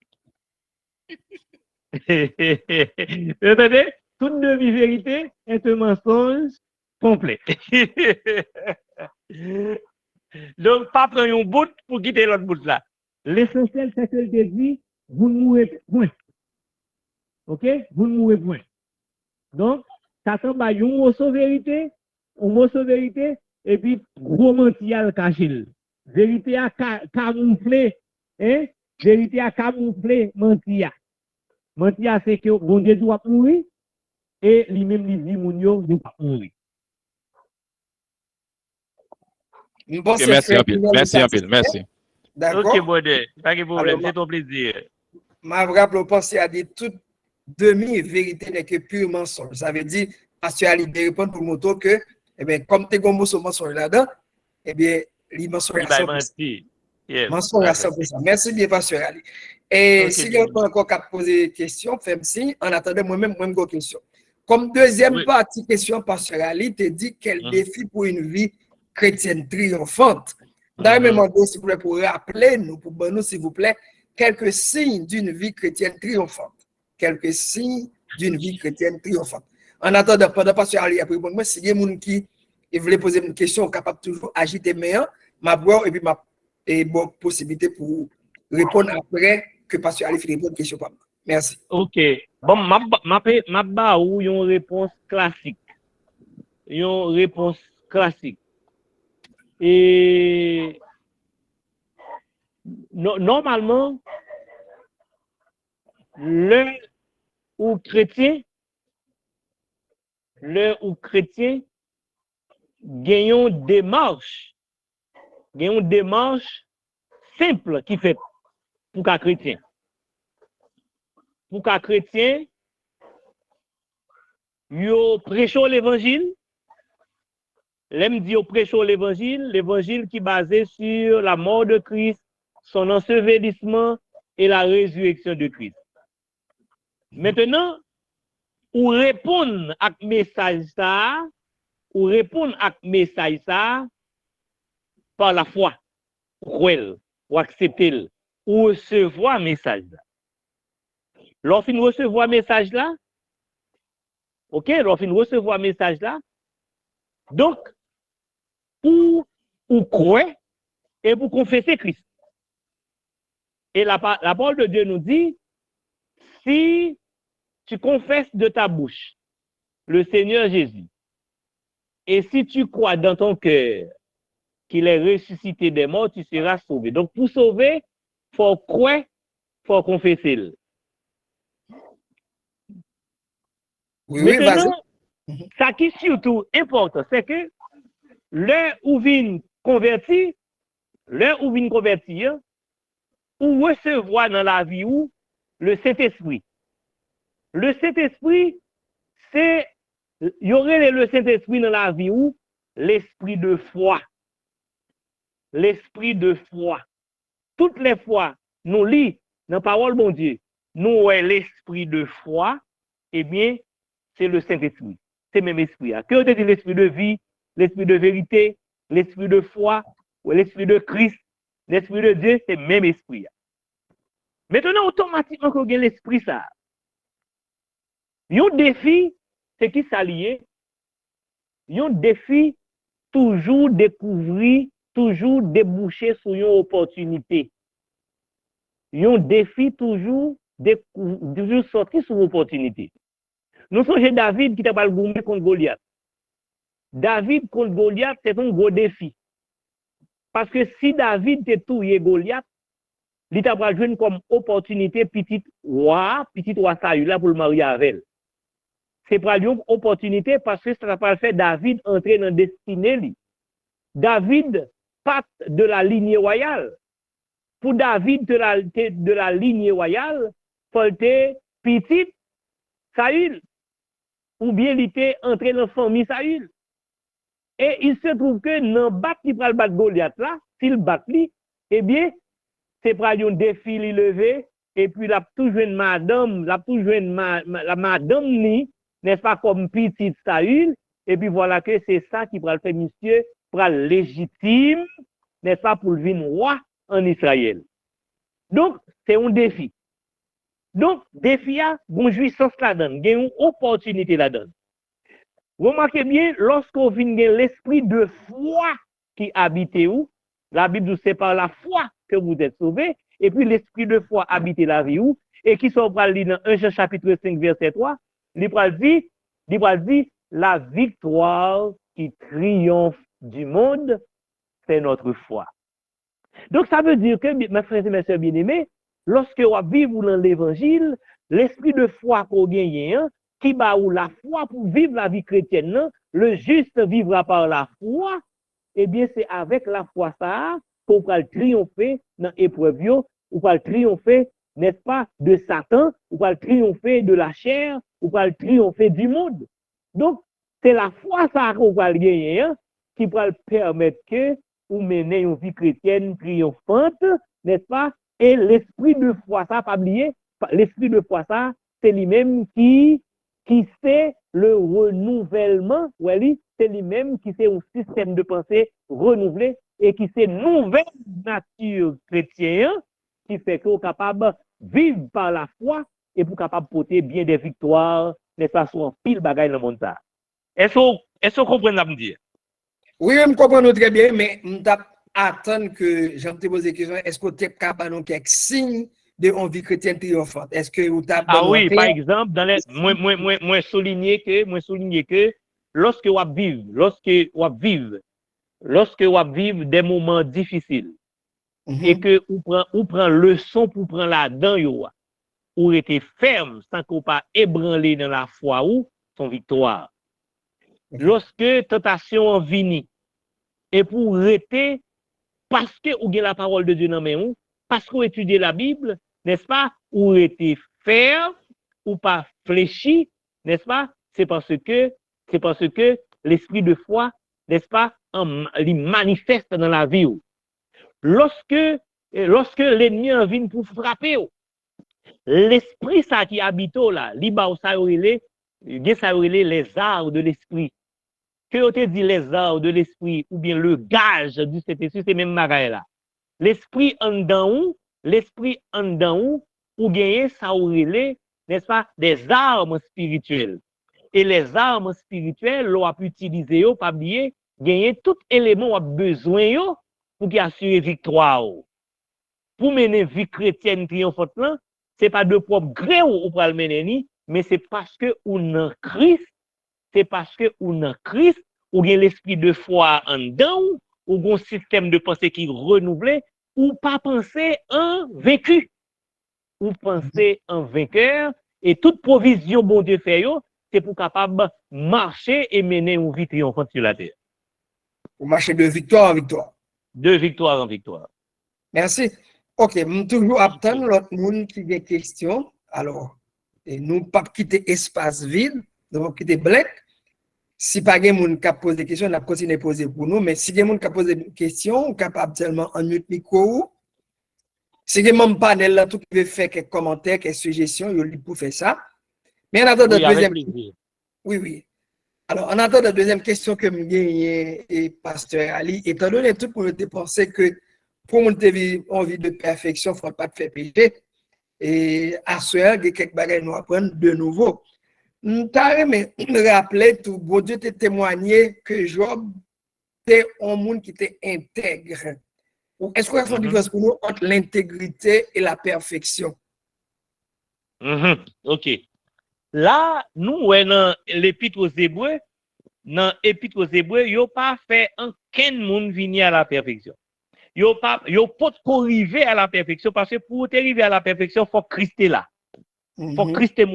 Vous entendez? Toute demi-vérité est un mensonge complet. Donc, pas prendre un bout pour quitter l'autre bout là. L'essentiel, c'est que le dit, vous ne mourrez point. OK? Vous ne mourrez point. Donc, Satan va une mot vérité, et puis, gros menti à le cacher. Vérité à camoufler, hein? Vérité à camoufler, mentir. Mentir, c'est que bon Dieu doit mourir, et lui-même, il dit, mon Dieu doit mourir. Okay, merci un peu. Merci. D'accord. Ok, bon Dieu, pas de problème, c'est ton plaisir. Ma rappelle, penser à des toute demi-vérité n'est que pur mensonge. Ça veut dire, parce que tu as l'idée de répondre pour le moto que, eh bien, comme tu as un mensonge là-dedans, eh bien, les mensonges il va mentir. Yeah. Mention à 100%. Merci bien, Pasteur Ali. Et Ok, si bien. quelqu'un encore a posé des questions, faites signe. En attendant, moi-même, une question. Comme deuxième Oui. partie question, Pasteur Ali te dit quel Mhm. défi pour une vie chrétienne triomphante. D'ailleurs, me demande s'il vous plaît, pour rappeler nous, pour nous, s'il vous plaît, quelques signes d'une vie chrétienne triomphante. Quelques signes d'une vie chrétienne triomphante. En attendant, pendant Pasteur Ali a répondre, moi, si il y a des gens qui voulaient poser une question, capable toujours agiter main, ma boire et puis ma et bonne possibilité pour répondre après que Pasteur Ali finit répondre question pour moi. Merci. Ok. Bon, ma ba ou une réponse classique. Une réponse classique. Et normalement, le ou chrétien gagnons démarche simple qui fait pour qu'un chrétien. Pour qu'un chrétien, yo prêchons l'évangile. L'aime dit yo prêchons l'évangile qui est basé sur la mort de Christ, son ensevelissement et la résurrection de Christ. Maintenant, ou répondre à message ça, par la foi, ou accepter, ou recevoir message là. Lorsqu'on recevoir message là, ok, lorsqu'on recevoir message là, donc, ou croire et pour confesser Christ. Et la parole de Dieu nous dit, si tu confesses de ta bouche le Seigneur Jésus, et si tu crois dans ton cœur qu'il est ressuscité des morts, tu seras sauvé. Donc, pour sauver, il faut croire, il faut confesser. Oui, maintenant, ça qui est surtout important, c'est que l'heure où vient convertir, ou recevoir dans la vie où le Saint-Esprit. Le Saint-Esprit, c'est, il y aurait le Saint-Esprit dans la vie où l'esprit de foi. L'esprit de foi. Toutes les fois, nous lisons dans la parole de Dieu, nous avons l'esprit de foi, eh bien, c'est le Saint-Esprit. C'est le même esprit. Que vous dit l'esprit de vie, l'esprit de vérité, l'esprit de foi, ou l'esprit de Christ, l'esprit de Dieu, c'est le même esprit. Maintenant, automatiquement, quand vous avez l'esprit, ça. Un défi, c'est qui s'allie. Un défi, toujours découvrir, toujours déboucher sur une opportunité. Un défi, toujours sortir sur une opportunité. Nous sommes David qui t'a pas le gourmet contre Goliath. David contre Goliath, c'est un gros défi. Parce que si David te touye Goliath, il t'a pas joué comme opportunité petit roi Saül là pour le marier avec elle. C'est pas une opportunité parce que ça va faire David entrer dans la destinée. David part de la lignée royale. Pour David de la lignée royale, faut être petit Saül. Ou bien il était entré dans la famille Saül. Et il se trouve que dans le bat qui prend le bat Goliath là, s'il bat lui, eh bien, c'est pour un défi li levé, et puis la toujours une madame, la madame ni, n'est-ce pas, comme petite Saül, et puis voilà que c'est ça qui va le faire monsieur, pour le légitime, n'est-ce pas, pour le venir roi en Israël. Donc, c'est un défi. Donc, défi a une jouissance là-dedans, il y a une opportunité là-dedans. Remarquez bien, lorsqu'on vient l'esprit de foi qui habite où, la Bible nous c'est par la foi que vous êtes sauvés, et puis l'esprit de foi habite la vie où, et qui sont dans 1 Jean chapitre 5 verset 3, il dit, la victoire qui triomphe du monde, c'est notre foi. Donc ça veut dire que, mes frères et mes sœurs bien-aimés, lorsque vous vivez dans l'évangile, l'esprit de foi qu'on gagne, qui bat ou la foi pour vivre la vie chrétienne, non? Le juste vivra par la foi, eh bien c'est avec la foi ça qu'on va triompher dans l'épreuve, ou va triompher, n'est-ce pas, de Satan, ou va triompher de la chair, ou va triompher du monde. Donc, c'est la foi ça qu'on va gagner, qui va permettre que ou mener une vie chrétienne triomphante, n'est-ce pas? Et l'esprit de foi, ça, pas oublier, l'esprit de foi, ça, c'est lui-même qui c'est le renouvellement, c'est lui-même qui c'est un système de pensée renouvelé et qui c'est nouvelle nature chrétienne qui fait qu'on est capable de vivre par la foi et pour capable de porter bien des victoires, n'est-ce pas, sur un pile bagaille dans le monde. Est-ce que vous comprenez ce que je veux dire? Oui, je comprends très bien, mais je attends que j'en te pose des questions. Est-ce que tu es capable de quelques signes de une vie chrétienne triomphante? Est-ce que vous avez Ah oui, par exemple, dans les, moi souligner que lorsque vous vivez des moments difficiles et que vous prenez leçon pour prendre là-dedans, ou était ferme sans qu'on pas ébranler dans la foi ou son victoire. Lorsque tentation vient et pour rester parce que vous avez la parole de Dieu dans mes mains, parce que vous étudiez la Bible, n'est-ce pas, ou était ferme ou pas fléchi, n'est-ce pas, c'est parce que l'esprit de foi, n'est-ce pas, il manifeste dans la vie. Lorsque l'ennemi vient pour frapper, l'esprit ça qui habite là, il y a les arts de l'esprit. Que on te dit les arts de l'esprit ou bien le gage du Saint-Esprit, c'est même magaille là. L'esprit en dedans ou gagner ça n'est-ce pas, des armes spirituelles. Et les armes spirituelles, l'on a pu utiliser, pas oublier, gagner tout élément a besoin pour assurer victoire. Pour mener vie chrétienne triomphante là, c'est pas de propre gré ou pour le mener, mais c'est parce que on en Christ, ou bien l'esprit de foi en dedans, ou un système de pensée qui est renouvelé, ou pas penser en vaincu, ou penser en vainqueur, et toute provision bon Dieu fait, c'est pour capable marcher et mener une vie triomphante sur la terre. Pour marcher de victoire en victoire. De victoire en victoire. Merci. Ok, je toujours attendre l'autre monde qui a des questions. Alors, nous pas quitter espace vide, nous pas quitter blanc. Si pas de monde qui pose des questions, on a continué à poser pour nous. Mais si il y a des gens qui posent des questions, on est capable seulement en mute micro. Si il y a un panel là, tout qui veut faire quelques commentaires, quelques suggestions, il pour faire ça. Mais en attendant oui, deuxième. Oui. Alors, en attendant la deuxième question que me gagne et Pasteur Ali, étant donné tout pour te penser que pour mon envie de perfection, il ne faut pas te faire pécher. Et à ce moment, il y a quelques bagages nous apprendre de nouveau. Nous me rappeler tout, bon Dieu t'a témoigné que Job était un monde qui était intègre. Est-ce qu'il y a une différence pour nous entre l'intégrité et la perfection? Ok. Là, nous, dans l'épître aux Hébreux, il n'y a pas fait aucun monde venir à la perfection. Il n'y a pas arriver à la perfection parce que pour arriver à la perfection, il faut Christ est là. Il faut Christ est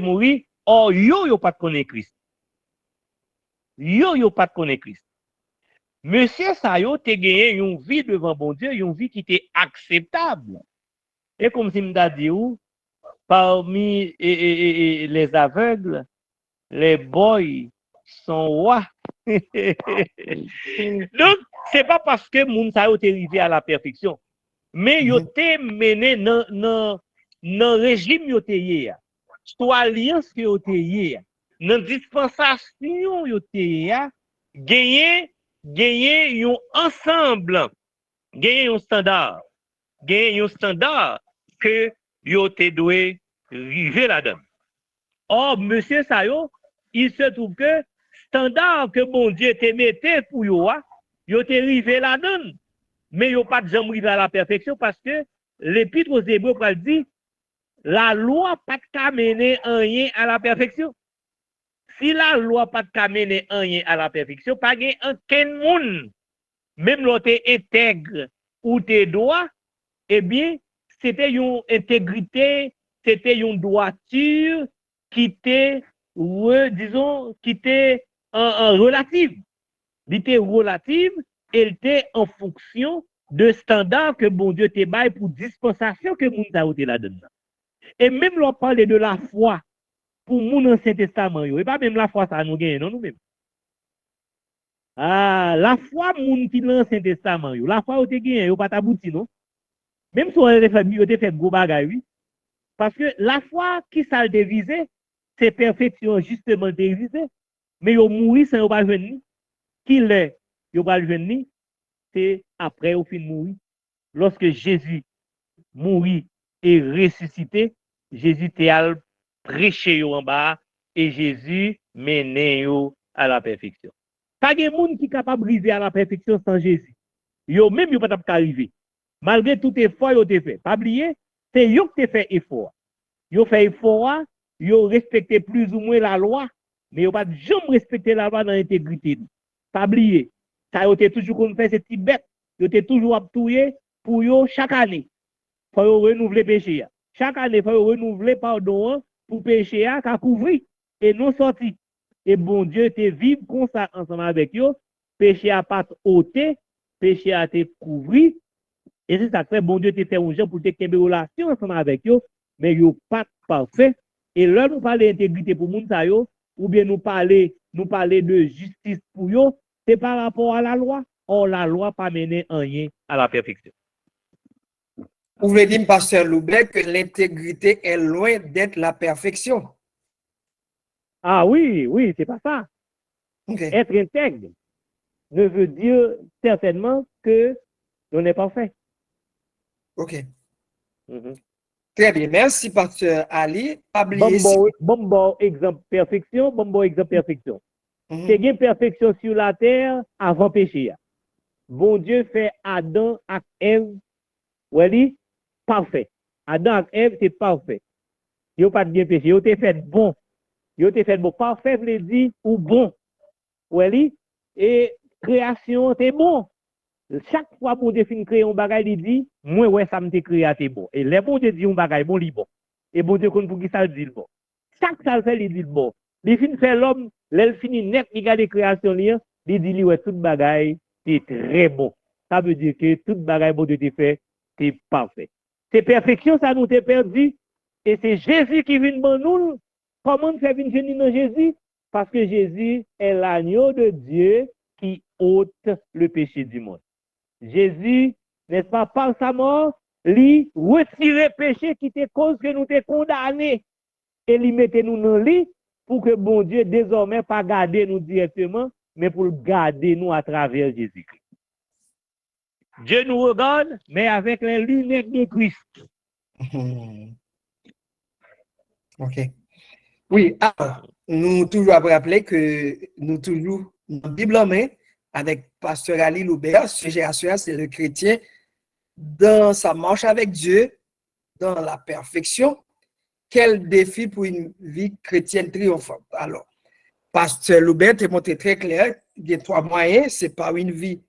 mourir. Or, yo pas de connaître Christ. Yo pas de connaître Christ. Monsieur Sayo te gagné une vie devant bon Dieu, une vie qui était acceptable. Et comme si m'da dit ou, parmi les aveugles, les boys sont rois. Donc, c'est pas parce que moun Sayo te arrivé à la perfection, mais yo te mené dans régime yo te yé, soit alliance que yo te yé, dans dispensation yo te yé, gagner un ensemble, gagner un standard que yo te doit river là-dedans. Or, monsieur Sayo, il se trouve que standard que bon Dieu te mettait pour yo te rivé là-dedans. Mais yo pas de jamais rivé à la perfection parce que l'épître aux Hébreux dit la loi pas de mener rien à la perfection. Si la loi pas de mener rien à la perfection, pas gain aucun monde, même l'autre intègre ou tes droits, eh bien, c'était une intégrité, c'était une droiture qui était, qui était en relative. Elle était relative, elle était en fonction de standards que bon Dieu te baille pour dispensation que moun ta outé là-dedans. Et même l'on parle de la foi pour mon Ancien Testament, et pas même la foi ça nous gagne, non nous-mêmes. Ah, la foi, moun qui dans l'Ancien Testament, yo, la foi, yo te gen, yo pas tabouti, non? Même si on a fait gros bagay, oui. Parce que la foi qui ça le visé, c'est perfection, justement, dévisé. Mais yo mouri sans yo pas venir. Qui l'est, yo pas venir, c'est après au fin de mourir. Lorsque Jésus mourit et ressuscité, Jésus te al prêché yo en bas et Jésus mené yo à la perfection. Pas de monde qui est capable d'arriver à la perfection sans Jésus. Yo même yo pas capable d'arriver. Malgré tout effort yo te fait. Pas oublier, c'est yo qui te fait effort. Yo fait effort, yo respecté plus ou moins la loi, mais yo pas jamais respecté la loi dans l'intégrité. Pas oublier. Ça yo te toujours qu'on fait ces petites bêtes, yo te toujours aptouiller pour yo chaque année. Faut yo renouveler péché. Chaque année faut yo renouveler pardon pour péché à couvrir et non sorti. Et bon Dieu te vive comme ça ensemble avec yo, péché a pas ôté, péché a te couvrir. Et c'est ça que fait bon Dieu te fait un gens pour te kembe relation ensemble avec yo, mais yo pas parfait. Et là nous parler d'intégrité pour moun sa yo, ou bien nous parler de justice pour yo, c'est par rapport à la loi. Or la loi pas mener rien à la perfection. Vous voulez dire, pasteur Loubet, que l'intégrité est loin d'être la perfection? Ah oui, oui, c'est pas ça. Okay. Être intègre ne veut dire certainement que l'on est parfait. OK. Très bien. Merci, pasteur Ali. Bon exemple perfection, bon exemple perfection. C'est une perfection sur la terre avant péché. Bon Dieu fait Adam et Ève, oui, parfait. Adam et Ève, c'est parfait. Ils n'ont pas de bien péché. Ils ont été fait bon. Ils ont été fait bon. Parfait, veut dire ou bon. Oui, et création, c'est bon. Chaque fois que bon Dieu finit créer un bagage, il dit, moi, ouais, ça me créé, c'est bon. Et les bon Dieu dit un bagage, bon, il bon. Et bon Dieu, pour qui ça dit le bon. Chaque ça le fait, il dit le bon. Il finit faire l'homme, il finit net, il regarde les créations, il dit, ouais, tout bagage, c'est très bon. Ça veut dire que tout bagage, bon Dieu, te fait, c'est parfait. C'est perfection, ça nous t'est perdu. Et c'est Jésus qui vient de nous. Comment faire venir dans Jésus? Parce que Jésus est l'agneau de Dieu qui ôte le péché du monde. Jésus, n'est-ce pas, par sa mort, lui retirer le péché qui te cause que nous te condamnés et lui mettre nous dans le lit pour que bon Dieu désormais pas garder nous directement, mais pour garder nous à travers Jésus-Christ. Dieu nous regarde, mais avec les lunettes de Christ. OK. Oui, alors, nous toujours rappeler que nous toujours, dans la Bible en main, avec pasteur Ali Loubert, c'est le chrétien dans sa marche avec Dieu, dans la perfection. Quel défi pour une vie chrétienne triomphante? Alors, pasteur Loubert t'a montré très clair, il y a 3 moyens, c'est par une vie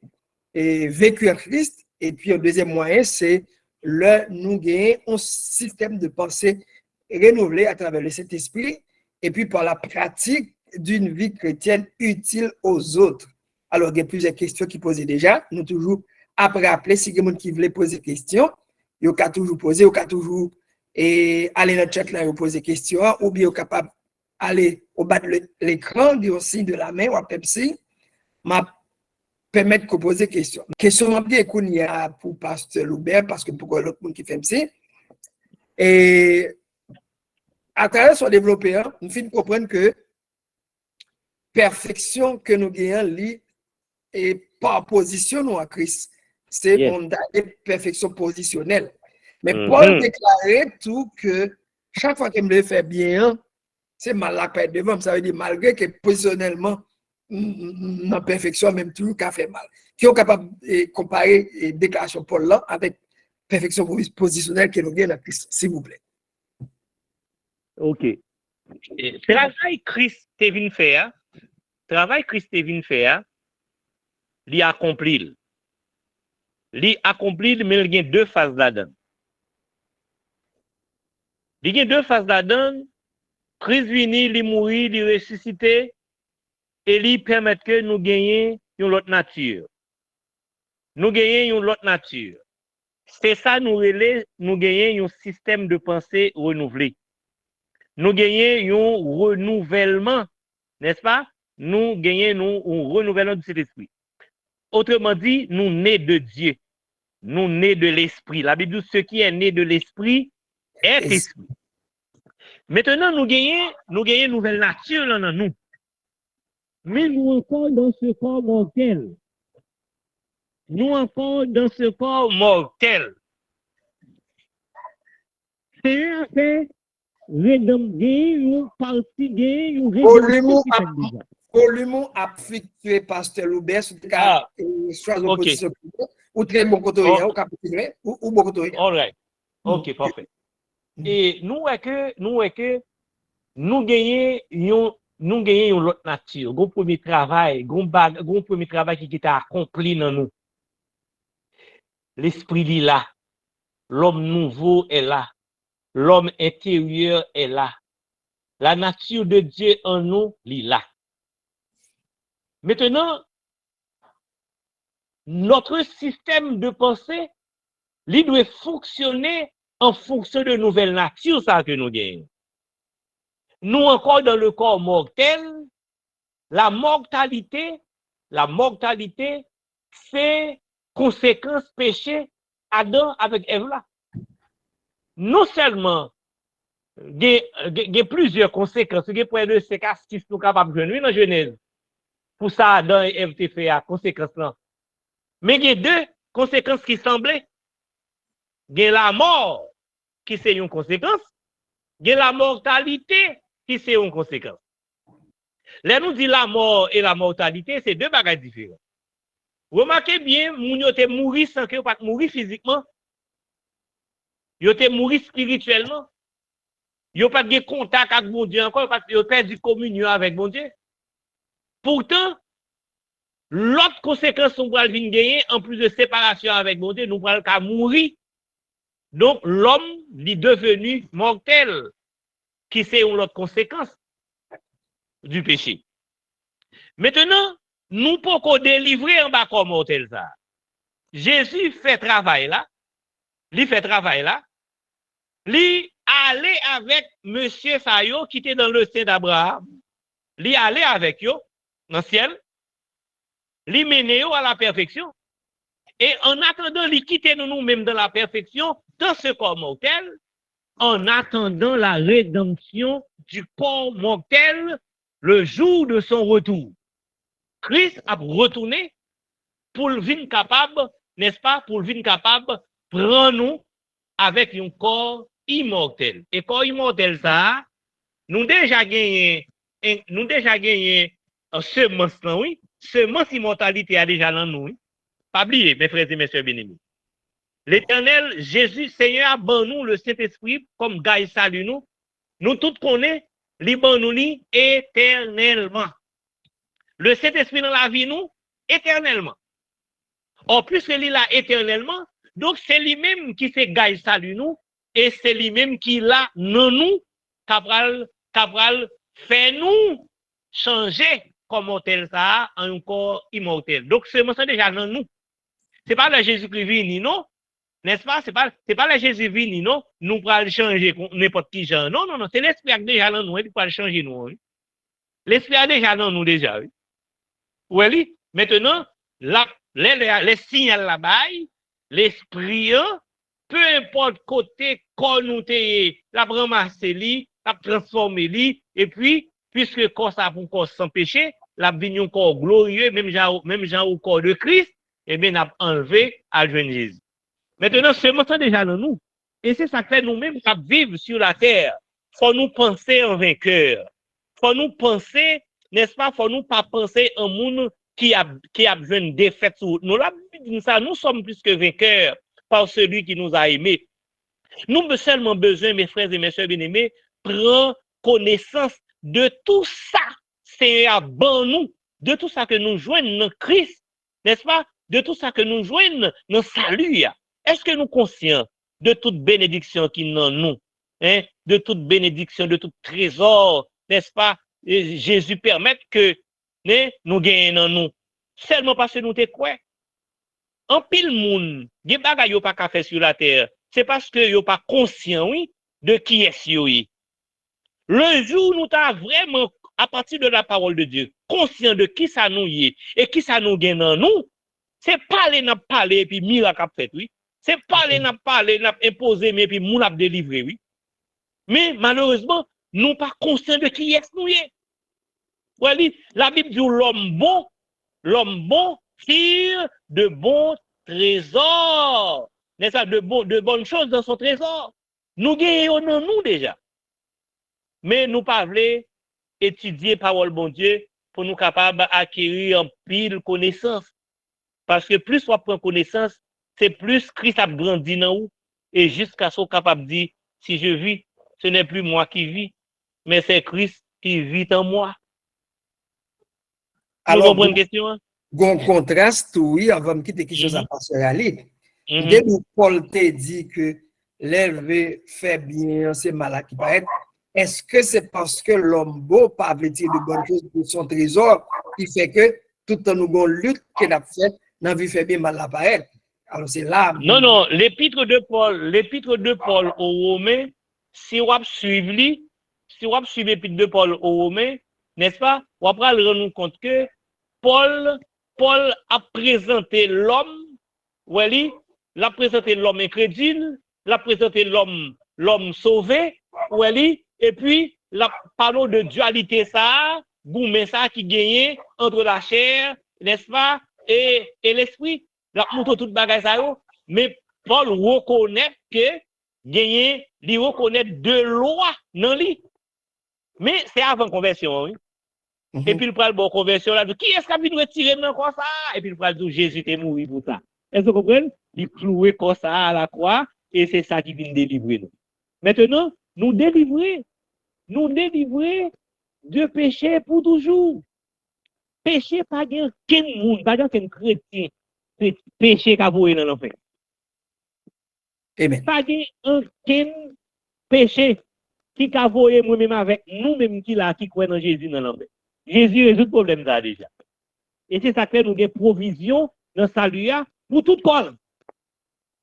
vécue en Christ, et puis un deuxième moyen, c'est nous gagner un système de pensée renouvelé à travers le Saint-Esprit, et puis par la pratique d'une vie chrétienne utile aux autres. Alors, il y a plusieurs questions qui posaient déjà. Nous toujours après rappeler si quelqu'un qui voulait poser des questions, il y a toujours poser, il y a toujours aller dans le chat là et poser des questions, ou bien il est capable d'aller au bas de l'écran, dire aussi de la main ou à Pepsi, m'a permettre de poser des questions. Question qu'on y a pour pasteur Loubert, parce que pour l'autre monde qui fait MC. Et à travers son développeur, nous finissons comprendre que perfection que nous gagnons et par position à Christ, c'est une perfection positionnelle. Mais Paul déclarait tout que chaque fois qu'il me fait bien, c'est mal à perdre devant. Ça veut dire malgré que positionnellement, dans perfection, même tout qui a fait mal. Qui est capable de comparer la déclaration Paul là avec perfection positionnelle que nous gagnons à Christ, s'il vous plaît. OK. Travail Christ est venu faire, il accomplit. Il accomplit, mais il y a 2 phases là-dedans. Il y a 2 phases là-dedans. Christ vini, il mourit, il ressuscité, et il permet que nous gagnions une autre nature. Nous gagnons une autre nature. C'est ça, nous gagnons un système de pensée renouvelé. Nous gagnons un renouvellement, n'est-ce pas? nous gagnons nous un renouvellement du Saint-Esprit. Autrement dit, nous nés de Dieu, nous nés de l'Esprit. La Bible dit ce qui est né de l'Esprit est Esprit. Maintenant, nous gagnons une nouvelle nature là dans nous. Mais nous encore dans ce corps mortel. Nous encore dans ce corps mortel. C'est un fait rédemption, partie une rédemption qui fait déjà. Volume a fluctué pasteur Loubert sur soit l'opposition ou très bon côté ou capitaine ou bon côté. All right. OK, parfait. Et nous est que nous gagnons une autre nature, un premier travail, un premier travail qui était accompli dans nous. L'esprit est là. L'homme nouveau est là. L'homme intérieur est là. La nature de Dieu en nous est là. Maintenant, notre système de pensée, il doit fonctionner en fonction de nouvelles natures, ça que nous gagnons. Nous encore dans le corps mortel, la mortalité, c'est conséquence péché Adam avec Ève là. Non seulement il y a plusieurs conséquences, il y a près de 5 à 6 nous capables de jouer dans Genèse. Pour ça, Adam et Ève fait à conséquence là. Mais il y a deux conséquences qui semblaient. Il y a la mort qui c'est une conséquence, il y a la mortalité qui c'est une conséquence. Là, nous dit la mort et la mortalité, c'est deux bagages différents. Remarquez bien, moun yo te mouri sans que yo pas mouri physiquement. Yo te mouri spirituellement. Yo pas de contact avec mon Dieu encore parce que yo perdu communion avec mon Dieu. Pourtant, l'autre conséquence on va venir gagner en plus de séparation avec mon Dieu, nous pral ka mourir. Donc l'homme est devenu mortel qui c'est une autre conséquence du péché. Maintenant, nous pouvons délivrer en bas comme mortel ça. Jésus fait travail là. Il fait travail là. Il allait avec monsieur Sayo qui était dans le sein d'Abraham. Il allait avec yo dans le ciel. Il menait yo à la perfection. Et en attendant, il quittait nous-mêmes dans la perfection, dans ce corps mortel, en attendant la rédemption du corps mortel le jour de son retour. Christ a retourné pour venir capable, n'est-ce pas, pour venir capable de prendre nous avec un corps immortel. Et corps immortel, ça, nous déjà gagné un semence, oui. Semence immortalité a déjà dans nous, oui. Pas oublier, mes frères et mes sœurs bien-aimés. L'Éternel, Jésus, Seigneur, ban nous le Saint-Esprit, comme Gaï salue nous. Nous tous connaissons, li ban nous li éternellement. Le Saint-Esprit dans la vie, nous, éternellement. En plus, il est là éternellement, donc c'est lui-même qui fait Gaï salue nous, et c'est lui-même qui là, non nous, Cabral fait nous changer comme mortel ça en un corps immortel. Donc, c'est déjà non nous. C'est pas le Jésus-Christ vini, non? N'est-ce pas? C'est pas le Jésus vini, non? Nous pourrons changer n'importe qui genre. Non, c'est l'esprit qui déjà dans nous, il peut changer nous. Oui. L'esprit a déjà dans nous déjà, oui. Oui, maintenant, les signaux là-bas, l'esprit, peu importe côté, quand nous t'ayons, la ramasser li, la transformer et puis, puisque corps ça pour corps sans péché, la vignon corps glorieux, même genre au corps de Christ, eh bien, n'a enlevé à Jésus. Maintenant, ce moment déjà dans nous. Et c'est ça que fait nous-mêmes qui vivons sur la terre. Faut nous penser en vainqueur. Faut nous penser, n'est-ce pas, faut nous pas penser en monde qui a besoin de défaite sur nous. Là, nous sommes plus que vainqueurs par celui qui nous a aimés. Nous avons seulement besoin, mes frères et mes sœurs bien-aimés, prendre connaissance de tout ça. C'est à bon nous, de tout ça que nous joignons dans Christ, n'est-ce pas? De tout ça que nous joignons dans salut. Est-ce que nous sommes conscients de toute bénédiction qui est dans nous, hein? De toute bénédiction, de tout trésor, n'est-ce pas? Et Jésus permet que nous gagnons dans nous. Seulement parce que nous te quoi? En pile monde, des bagages yo pas faire sur la terre, c'est parce que yo pas conscient, oui, de qui est-ce yo. Le jour où nous t'a vraiment à partir de la parole de Dieu, conscient de qui ça nous y est et qui ça nous gagne dans nous, c'est parler, n'a parler et puis miracle a fait, oui. C'est parler, n'a parler, n'a imposé, mais puis moun a délivré, oui. Mais malheureusement, nous pas conscients de qui est-ce nous y est. Oui, la Bible dit l'homme bon tire de bons trésors. N'est-ce pas, de bonnes choses dans son trésor. Nous gagnons nous déjà. Mais nous pas voulons étudier parole bon Dieu pour nous capables d'acquérir en pile connaissance. Parce que plus on prend connaissance, c'est plus Christ a grandi dans nous. Et jusqu'à ce qu'on capable de dire, si je vis, ce n'est plus moi qui vis, mais c'est Christ qui vit en moi. Alors, vous comprenez une question? Hein? Gon contraste, oui, avant de quitter quelque chose à passer à l'île. Dès que Paul t'a dit que l'élevé fait bien, c'est mal qui paraît. Est-ce que c'est parce que l'homme beau pas tirer de bonnes choses pour son trésor qui fait que tout le temps nous avons lutte qu'il a fait, n'a vu fait bien mal à paraître? Alors c'est là. Non, l'épître de Paul aux Romains, si on suit l'épître de Paul aux Romains, n'est-ce pas? On va rendre compte que Paul a présenté l'homme, oui, l'a présenté l'homme incrédule, l'a présenté l'homme sauvé, oui, et puis la parole de dualité ça, boumé ça qui gagnait entre la chair, n'est-ce pas, et l'esprit. La montre toute bagaille ça yo, mais Paul reconnaît que gagner, il reconnaît deux lois dans lui. Mais c'est avant conversion, oui. Et puis il prend le bon conversion là, qui est-ce qui a vu retirer dans quoi ça? Et puis il prend Jésus est mort pour ça. Est-ce que vous comprenez? Il cloué comme ça à la croix et c'est ça qui vient délivrer nous. Maintenant, nous délivrer de péché pour toujours. Péché pas qu'un monde, pas qu'un chrétien. Péché qu'a voué dans l'enfer. Amen. Pas qu'un péché qui qu'a voué moi-même avec nous-mêmes qui là qui croit dans Jésus dans l'enfer. Jésus résout le problème ça déjà. Et c'est ça que nous avons provision dans salut pour tout corps.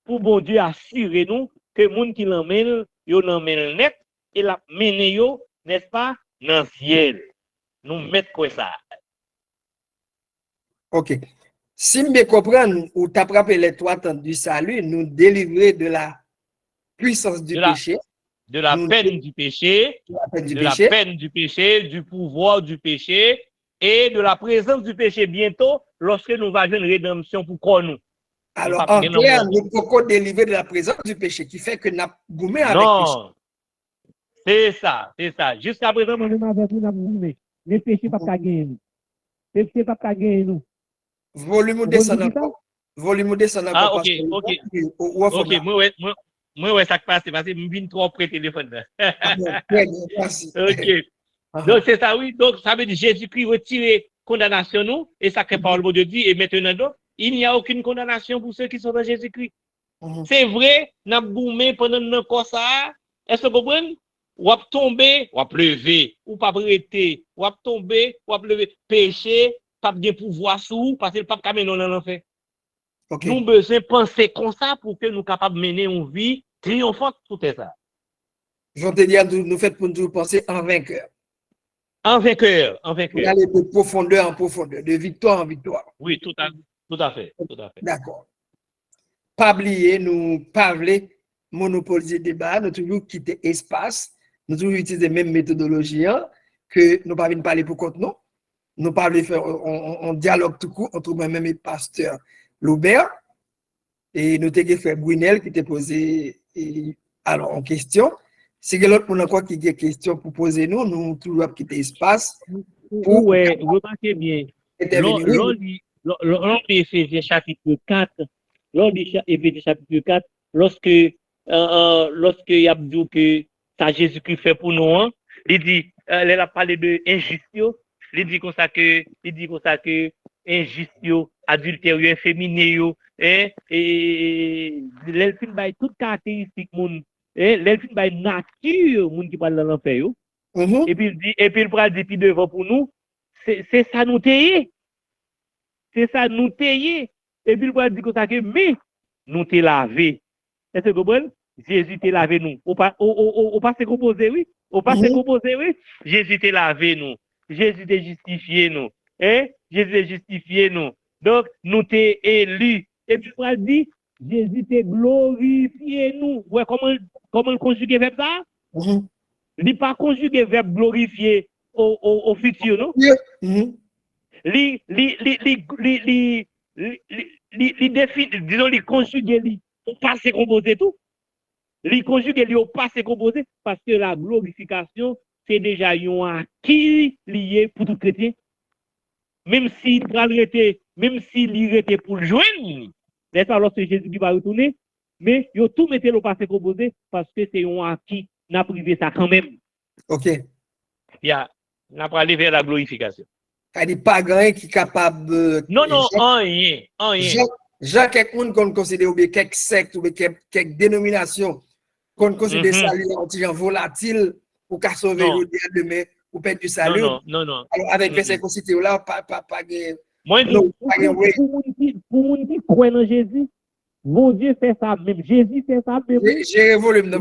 Pour bon Dieu assurer nous que les gens qui l'emmènent, ils l'emmènent net et la mène yo, n'est-ce pas, dans le ciel. Nous mettons quoi ça. OK. Si je comprends, ou t'attraper les trois temps du salut, nous délivrer de la puissance du péché. De la peine du péché, peine du péché, du pouvoir du péché et de la présence du péché bientôt lorsque nous allons une rédemption pour nous. Alors, en clair, nous pouvons délivrer de la présence du péché qui fait que nous avons goumé avec non, péché. C'est ça. Jusqu'à présent, nous avons goumé. Le péché pas gagner. Le péché pas gagner nous. Volume descend encore. Ah, ok. Moi, ça passe parce que je viens trop près téléphone. Ok. Donc, c'est ça, oui. Donc, ça veut dire Jésus-Christ retire condamnation nous, et ça crée parole de Dieu, et maintenant, donc, il n'y a aucune condamnation pour ceux qui sont dans Jésus-Christ. C'est vrai, n'a boumé pendant notre corps ça. Est-ce que vous comprenez? Ou à tomber, ou à pleuver, ou pas prêter, ou à tomber, ou à pleuver. Péché, pas de pouvoir sous, parce que le pape Cameron dans l'enfer. Okay. Nous besoin penser comme ça pour que nous capables de mener une vie triomphante tout ça. Je te dis, nous faites pour nous penser en vainqueur. En vainqueur. Vous allez de profondeur en profondeur, de victoire en victoire. Oui, tout à fait. D'accord. Pas oublier, nous parler, monopoliser débat, nous toujours quitter espace, nous toujours utiliser la même méthodologie que nous pas venir parler pour compte nous. Nous parlons faire un dialogue tout court entre moi-même et pasteur Loubert. Et nous avons fait Brunel qui t'a posé alors en question. Si l'autre monde encore qui a des questions pour poser nous toujours quitter espace. Oui, remarquez bien. Lors d'Éphésiens chapitre 4, lorsque il y a dit que ça Jésus-Christ fait pour nous, il dit, il a parlé de injustice. Il dit comme ça que injustice, adultère, inféminé, et l'elfine by toute caractéristique moun, l'elfine by nature moun qui parle dans l'enfer et puis il prend dit puis devant pour nous, c'est ça nous tailler. C'est ça nous tailler. Et puis il prend dit comme ça que mais nous t'es lavé. Est-ce que vous comprenez? Jésus t'est lavé nous. Au pas se composer oui. Au pas se composer oui. Jésus t'est lavé nous. Jésus t'a justifié nous. Hein? Jésus t'a justifié nous. Donc, nous t'es élus. Et puis, on dit, Jésus t'a glorifié nous. Ouais, comment le conjuguer verbe ça? Il n'est pas conjugué verbe glorifier au futur, non? Li définit, disons, li conjugué li au passé composé tout. Li conjugué li au passé composé parce que la glorification, c'est déjà un acquis lié pour tout chrétien. Même s'il était pour le joindre, n'est-ce pas, lorsque Jésus va retourner, mais il tout mettait le passé composé parce que c'est un acquis, n'a privé ça quand même. OK. N'a pas allé vers la glorification. Il n'y a pas grand qui est capable. Non, rien. Jean, quelqu'un qu'on considère, ou bien quelques sectes, ou bien quelques dénominations, qu'on considère salut en volatile, ou qu'à sauver demain, ou perdre du salut. Non. Alors, avec ces considérations là, pas moi, pour mon qui croit en Jésus, mon Dieu fait ça même. Jésus fait ça même. J'ai volume de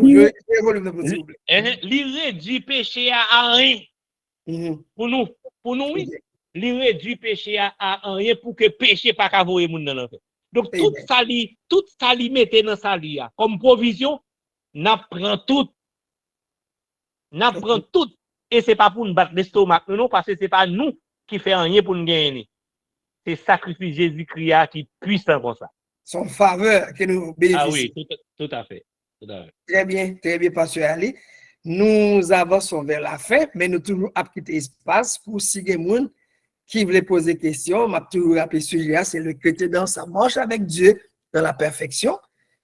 s'il vous plaît. Il réduit péché à rien. Pour nous, oui. Il réduit péché à rien pour que péché pas qu'à voyer moun dans l'enfer. Donc, tout ça li mette dans sa li comme provision, n'apprend tout. Et c'est pas pour nous battre l'estomac, non, parce que c'est pas nous qui fait rien pour nous gagner. C'est sacrifice Jésus-Christ qui est puissant comme ça. Son faveur que nous bénéficions. Ah oui, tout à fait. Très bien, Pasteur Ali. Nous avançons vers la fin, mais nous toujours à quitter espace pour si les gens qui veulent poser des questions. M'a toujours rappelé ce sujet, c'est le chrétien dans sa marche avec Dieu dans la perfection.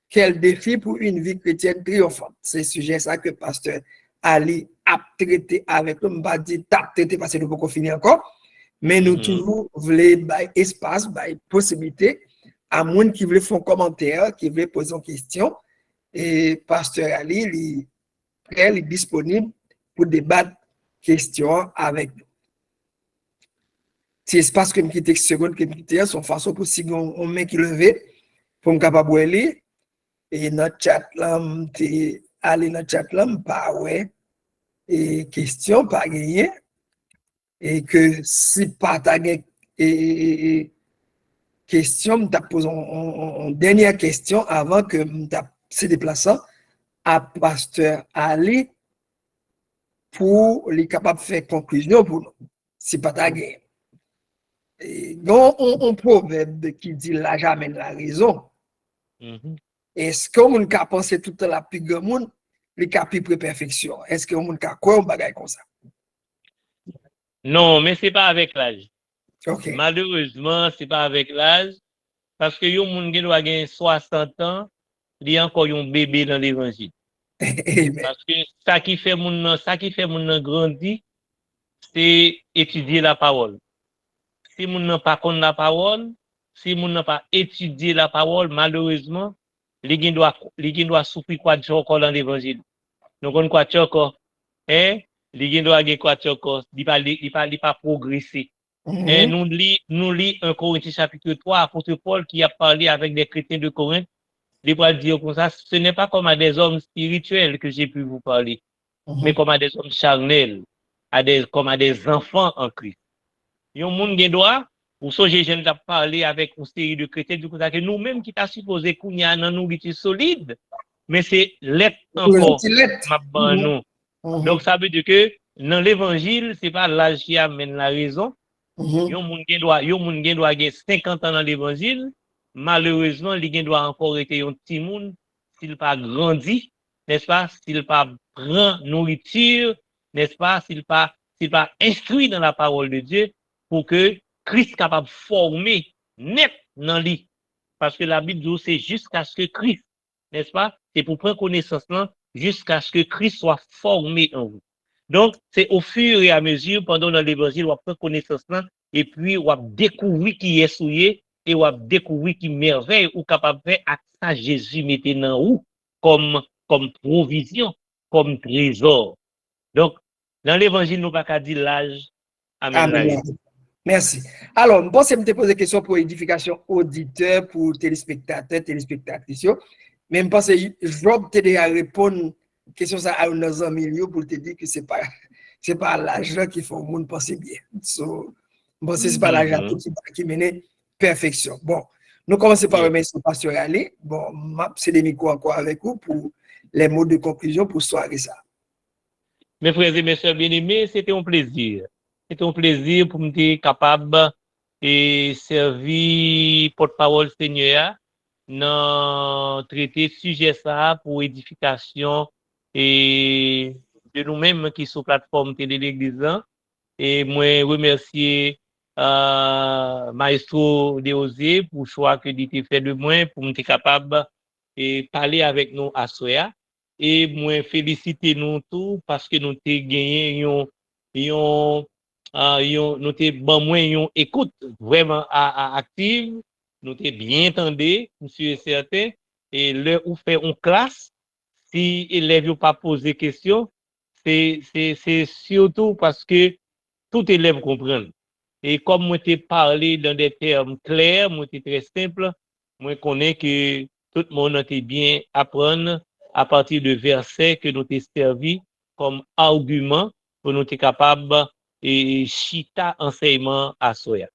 Quel défi pour une vie chrétienne triomphante. C'est le sujet ça que Pasteur Ali a traité avec nous. Je ne vais pas dire traité parce que nous ne pouvons pas finir encore. Mais nous toujours voulons espace, possibilité à gens qui veulent faire un commentaire, qui veulent poser une question. Et Pasteur Ali, il est disponible pour débattre questions avec nous. Si espace que je quitte seconde, que je quitte, son façon pour si on met qui levé, pour me capable de lire. Et notre chat là, aller dans chat là, pas ouais. Et question, pas gagné. Et que si pas ta question, je pose une dernière question avant que je se déplace à Pasteur Ali pour les capables de faire conclusion pour nous. Si pas ta guerre. Donc, on proverbe qui dit l'âge amène la raison. Est-ce qu'on a pensé tout à la plus grand monde, les capis pour perfection? Est-ce qu'on a quoi un bagage comme ça? Non, mais c'est pas avec l'âge. Okay. Malheureusement, c'est pas avec l'âge. Parce que yon moun gen doit gagner 60 ans, il y a encore un bébé dans l'évangile. Parce que ça qui fait moun grandi, c'est étudier la parole. Si moun n'a pas connaît la parole, si moun n'a pas étudié la parole, malheureusement, les gens doivent souffrir quoi de encore dans l'évangile. Donc on quoi encore, les gens doivent gagner quoi encore, il pas progresser. Nous lit 1 Corinthiens chapitre 3, apôtre Paul qui a parlé avec des chrétiens de Corinthe, il va dire comme ça, ce n'est pas comme à des hommes spirituels que j'ai pu vous parler, mais comme à des hommes charnels, comme à des enfants en Christ. Yon moun gen doit, ou songer jeune t'a parlé avec une série de chrétiens du coup que nous-mêmes qui t'a supposé qu'on y a une nourriture solide, mais c'est l'être encore nous. Donc ça veut dire que dans l'évangile, c'est pas l'âge qui amène la raison. Yon moun gen doit 50 ans dans l'évangile, malheureusement, li gen doit encore être un petit moun s'il pas grandi, n'est-ce pas, s'il pas prend nourriture, n'est-ce pas, s'il pas instruit dans la parole de Dieu pour que Christ capable de former net dans lui. Parce que la Bible dit c'est jusqu'à ce que Christ, n'est-ce pas, c'est pour prendre connaissance là jusqu'à ce que Christ soit formé en vous. Donc, c'est au fur et à mesure, pendant dans l'évangile, on prend connaissance là, et puis on découvrir qui est souillé, et on découvrir qui merveille, ou capable de faire à ça Jésus maintenant où, comme provision, comme trésor. Donc, dans l'évangile, nous pas qu'à dire l'âge. Amen. Merci. Alors, je pense que je me pose des questions pour édification auditeur, pour téléspectateurs, téléspectatrices. Mais je pense que je vais déjà répondre question ça à nos amis pour te dire que c'est c'est pas l'argent qui fait au monde penser bien. So, bon, c'est pas l'argent qui mène perfection. Bon, nous commençons par remercier Pasteur Ali. Bon, c'est des micros encore avec vous pour les mots de conclusion pour soirée ça. Mes frères et mes sœurs bien-aimés, c'était un plaisir. C'était un plaisir pour me être capable et servir porte-parole Seigneur dans traiter sujet ça pour édification et de nous-mêmes qui sont plateforme télé l'église. Et moi remercier Maestro Deosé pour le choix que il fait de moi pour me être capable et parler avec nous à Soya. Et moi féliciter nous tous parce que nous avons gagné nous avons écoute vraiment active, nous avons bien entendu, monsieur certain, et là où fait une classe, si élèves n'ont pas posé question, c'est surtout parce que tout élève comprend. Et comme moi t'ai parlé dans des termes clairs, moi t'ai très simple, moi connais que tout le monde a bien apprendre à partir de versets que nous t'ai servi comme argument pour nous être capable et chita enseignement à Soya.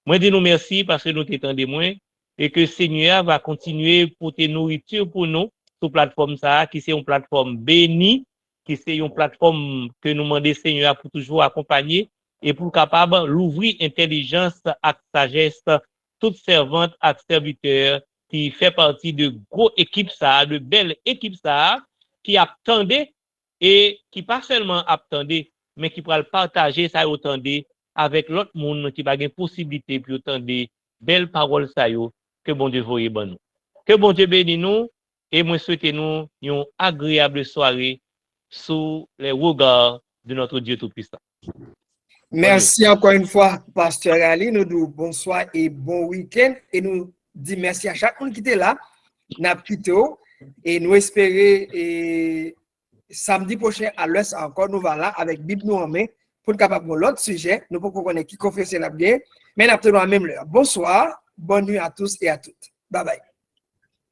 Moi dis nous merci parce que nous t'étendons moins et que Seigneur va continuer pour te nourriture pour nous sur plateforme ça qui c'est une plateforme bénie, qui c'est une plateforme que nous demandons Seigneur pour toujours accompagner et pour capable l'ouvrir intelligence et sagesse toute servante et serviteur qui fait partie de gros équipes ça, de belles équipes ça qui attendait et qui pas seulement attendait mais qui pourra partager ça attendait avec l'autre monde qui va une possibilité pour attendre belles paroles ça que bon Dieu voye bon nous. Que bon Dieu bénisse nous et moi souhaitez nous une agréable soirée sous les regards de notre Dieu tout-puissant. Merci encore une fois, Pasteur Ali. Nous disons bonsoir et bon week-end. Et nous disons merci à chacun qui était là. Et nous espérons samedi prochain à l'heure encore, nous voilà avec Bible nous en main pour nous capable de l'autre sujet. Nous pouvons connaître qui confesser la bien. Mais nous avons même l'heure. Bonsoir, bonne nuit à tous et à toutes. Bye bye.